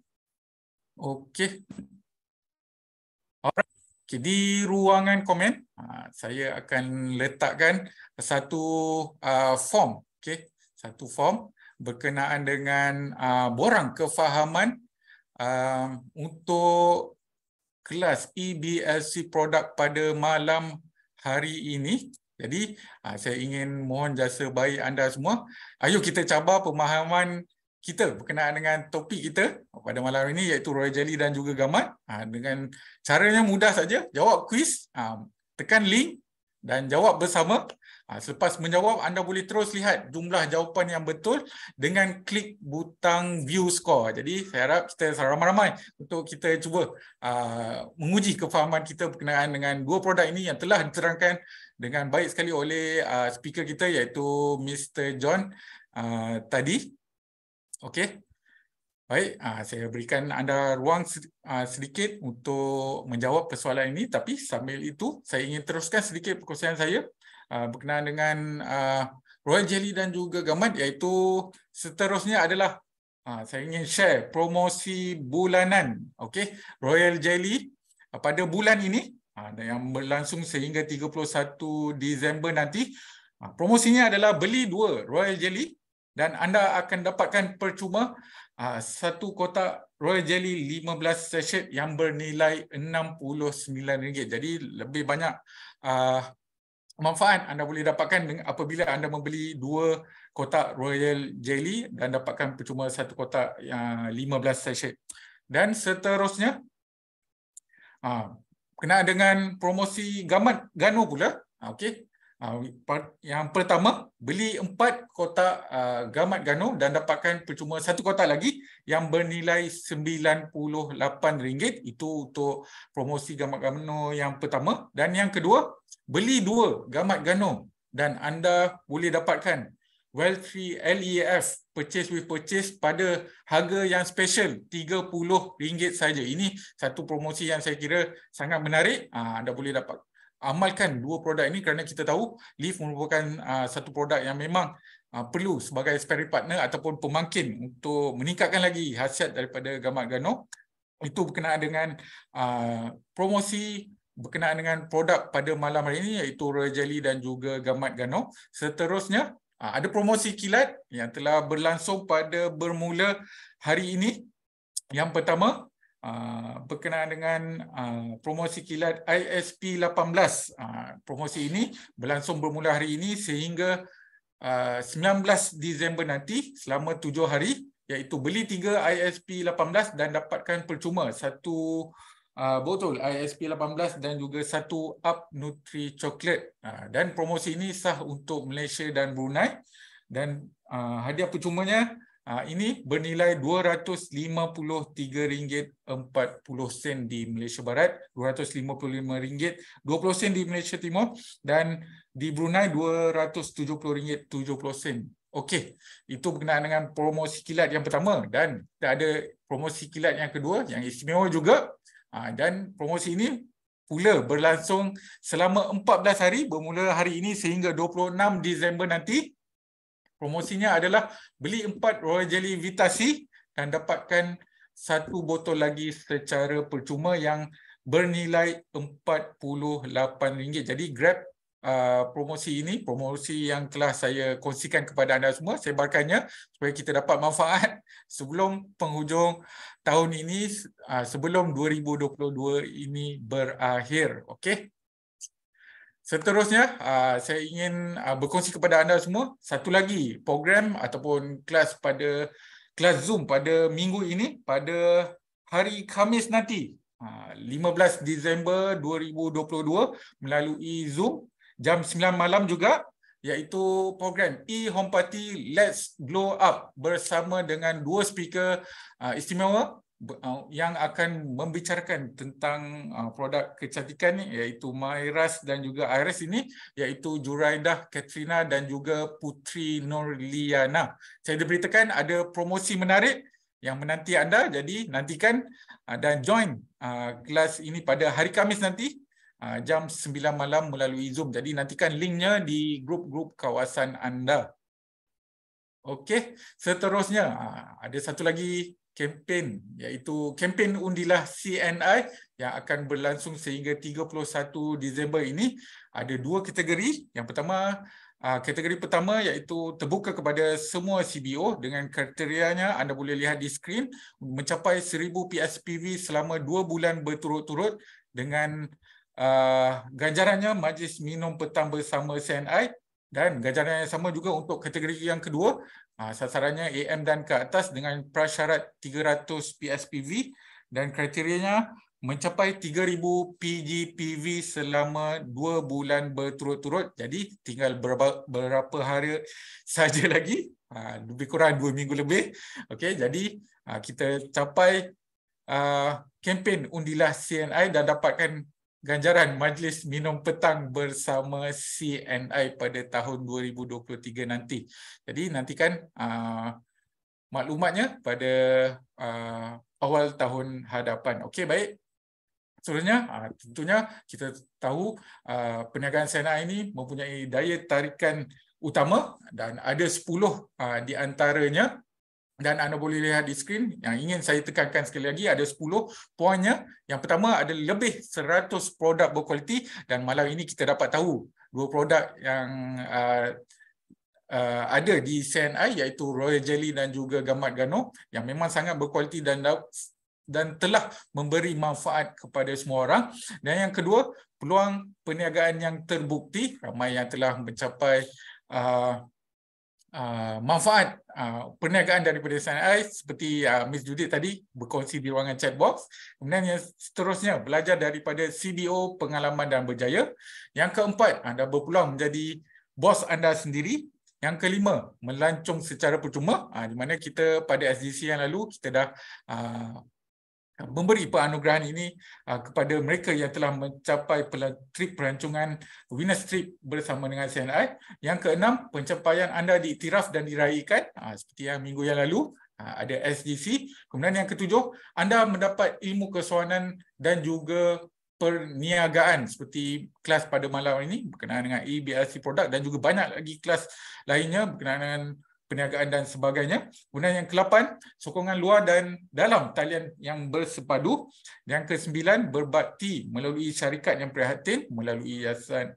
Speaker 1: Okey. Alright. Okay, di ruangan komen saya akan letakkan satu form, okay, satu form berkenaan dengan borang kefahaman untuk kelas EBLC produk pada malam hari ini. Jadi saya ingin mohon jasa baik anda semua. Ayo kita cabar pemahaman kita berkenaan dengan topik kita pada malam ini, iaitu Royal Jelly dan juga gamat. Dengan caranya mudah saja, jawab kuis, tekan link dan jawab bersama. Selepas menjawab, anda boleh terus lihat jumlah jawapan yang betul dengan klik butang view score. Jadi saya harap kita ramai-ramai untuk kita cuba menguji kefahaman kita berkenaan dengan dua produk ini yang telah diterangkan dengan baik sekali oleh speaker kita, iaitu Mr. John tadi. Okey. Baik, saya berikan anda ruang sedikit untuk menjawab persoalan ini, tapi sambil itu saya ingin teruskan sedikit perkongsian saya berkenaan dengan Royal Jelly dan juga gamat, iaitu seterusnya adalah saya ingin share promosi bulanan. Okey, Royal Jelly pada bulan ini yang berlangsung sehingga 31 Disember nanti. Promosinya adalah beli 2 Royal Jelly dan anda akan dapatkan percuma satu kotak Royal Jelly 15 sachet yang bernilai RM69. Jadi lebih banyak manfaat anda boleh dapatkan apabila anda membeli 2 kotak Royal Jelly dan dapatkan percuma 1 kotak yang 15 sachet. Dan seterusnya berkenaan dengan promosi Gamat Gano pula. Okey. Yang pertama, beli 4 kotak Gamat Gano dan dapatkan percuma 1 kotak lagi yang bernilai RM98. Itu untuk promosi Gamat Gano yang pertama. Dan yang kedua, beli 2 Gamat Gano dan anda boleh dapatkan Well-Free LEF purchase with purchase pada harga yang special RM30 saja. Ini satu promosi yang saya kira sangat menarik. Anda boleh dapat amalkan 2 produk ini kerana kita tahu Leaf merupakan satu produk yang memang perlu sebagai sparring partner ataupun pemangkin untuk meningkatkan lagi khasiat daripada Gamat Gano. Itu berkenaan dengan promosi berkenaan dengan produk pada malam hari ini iaitu Royal Jelly dan juga Gamat Gano. Seterusnya ada promosi kilat yang telah berlangsung pada bermula hari ini. Yang pertama berkenaan dengan promosi kilat ISP 18. Promosi ini berlangsung bermula hari ini sehingga 19 Disember nanti selama 7 hari, iaitu beli 3 ISP 18 dan dapatkan percuma 1 botol ISP 18 dan juga 1 Up Nutri Chocolate. Dan promosi ini sah untuk Malaysia dan Brunei. Dan hadiah percumanya ini bernilai RM253.40 di Malaysia Barat, RM255.20 di Malaysia Timur dan di Brunei RM270.70. Okey, itu berkenaan dengan promosi kilat yang pertama. Dan kita ada promosi kilat yang kedua yang istimewa juga. Dan promosi ini pula berlangsung selama 14 hari bermula hari ini sehingga 26 Disember nanti. Promosinya adalah beli 4 Royal Jelly Vitasi dan dapatkan 1 botol lagi secara percuma yang bernilai RM48. Jadi grab promosi ini, promosi yang telah saya kongsikan kepada anda semua, sebarkannya supaya kita dapat manfaat sebelum penghujung tahun ini, sebelum 2022 ini berakhir. Okey. Seterusnya, saya ingin berkongsi kepada anda semua satu lagi program ataupun kelas Zoom pada minggu ini pada hari Khamis nanti, 15 Disember 2022 melalui Zoom jam 9 malam juga, iaitu program E-Home Party Let's Glow Up bersama dengan 2 speaker istimewa yang akan membicarakan tentang produk kecantikan ni, iaitu Myras dan juga Iris ini, iaitu Juraidah Katrina dan juga Putri Nurliana. Saya diberitakan ada promosi menarik yang menanti anda, jadi nantikan dan join kelas ini pada hari Khamis nanti jam 9 malam melalui Zoom. Jadi nantikan linknya di grup-grup kawasan anda. Okey, seterusnya ada satu lagi kempen, iaitu kempen undilah CNI yang akan berlangsung sehingga 31 Disember ini. Ada 2 kategori. Yang pertama, kategori pertama iaitu terbuka kepada semua CBO dengan kriterianya anda boleh lihat di skrin, mencapai 1000 PSPV selama 2 bulan berturut-turut dengan ganjarannya majlis minum petang bersama CNI. Dan ganjaran yang sama juga untuk kategori yang kedua, sasarannya AM dan ke atas dengan prasyarat 300 PSPV dan kriterianya mencapai 3000 PGPV selama 2 bulan berturut-turut. Jadi tinggal berapa hari saja lagi, lebih kurang 2 minggu lebih. Okey, jadi kita capai kempen undilah CNI dan dapatkan ganjaran majlis minum petang bersama CNI pada tahun 2023 nanti. Jadi nantikan maklumatnya pada awal tahun hadapan. Okey, baik. Seterusnya, tentunya kita tahu perniagaan CNI ini mempunyai daya tarikan utama dan ada 10 di antaranya. Dan anda boleh lihat di skrin, yang ingin saya tekankan sekali lagi ada 10 poinnya. Yang pertama ada lebih 100 produk berkualiti dan malam ini kita dapat tahu 2 produk yang ada di CNI iaitu Royal Jelly dan juga Gamat Gano yang memang sangat berkualiti dan dan telah memberi manfaat kepada semua orang. Dan yang kedua, peluang perniagaan yang terbukti, ramai yang telah mencapai manfaat perniagaan daripada CNI seperti Miss Judith tadi berkongsi di ruangan chat box. Kemudian yang seterusnya, belajar daripada CDO pengalaman dan berjaya. Yang keempat, anda berpeluang menjadi bos anda sendiri. Yang kelima, melancong secara percuma, di mana kita pada SDC yang lalu kita dah memberi penganugerahan ini kepada mereka yang telah mencapai trip perancangan Winners Trip bersama dengan CNI. Yang keenam, pencapaian anda diiktiraf dan diraikan seperti yang minggu yang lalu ada SDC. Kemudian yang ketujuh, anda mendapat ilmu kesewanan dan juga perniagaan seperti kelas pada malam ini berkenaan dengan EBRC produk dan juga banyak lagi kelas lainnya berkenaan dengan perniagaan dan sebagainya. Kemudian yang ke-8, sokongan luar dan dalam talian yang bersepadu. Yang ke-9, berbakti melalui syarikat yang prihatin, melalui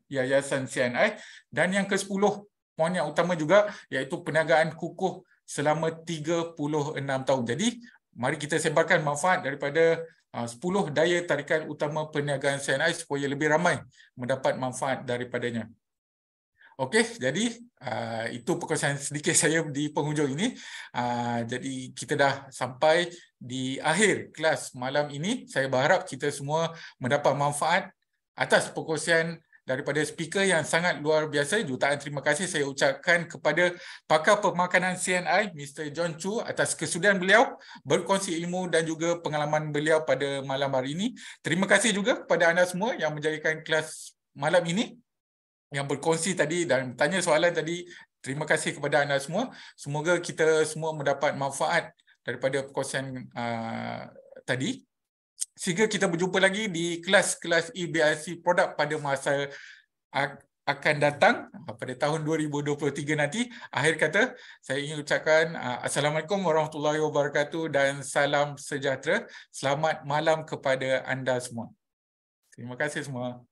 Speaker 1: yayasan CNI. Dan yang ke-10, poin yang utama juga, iaitu perniagaan kukuh selama 36 tahun. Jadi, mari kita sebarkan manfaat daripada 10 daya tarikan utama perniagaan CNI supaya lebih ramai mendapat manfaat daripadanya. Okey, jadi itu perkongsian sedikit saya di penghujung ini. Jadi kita dah sampai di akhir kelas malam ini. Saya berharap kita semua mendapat manfaat atas perkongsian daripada speaker yang sangat luar biasa. Jutaan terima kasih saya ucapkan kepada pakar pemakanan CNI, Mr. John Chu, atas kesudian beliau berkongsi ilmu dan juga pengalaman beliau pada malam hari ini. Terima kasih juga kepada anda semua yang menjadikan kelas malam ini, yang berkongsi tadi dan bertanya soalan tadi. Terima kasih kepada anda semua. Semoga kita semua mendapat manfaat daripada perkongsian tadi. Sehingga kita berjumpa lagi di kelas-kelas EBRC produk pada masa akan datang pada tahun 2023 nanti. Akhir kata, saya ingin ucapkan Assalamualaikum warahmatullahi wabarakatuh dan salam sejahtera. Selamat malam kepada anda semua. Terima kasih semua.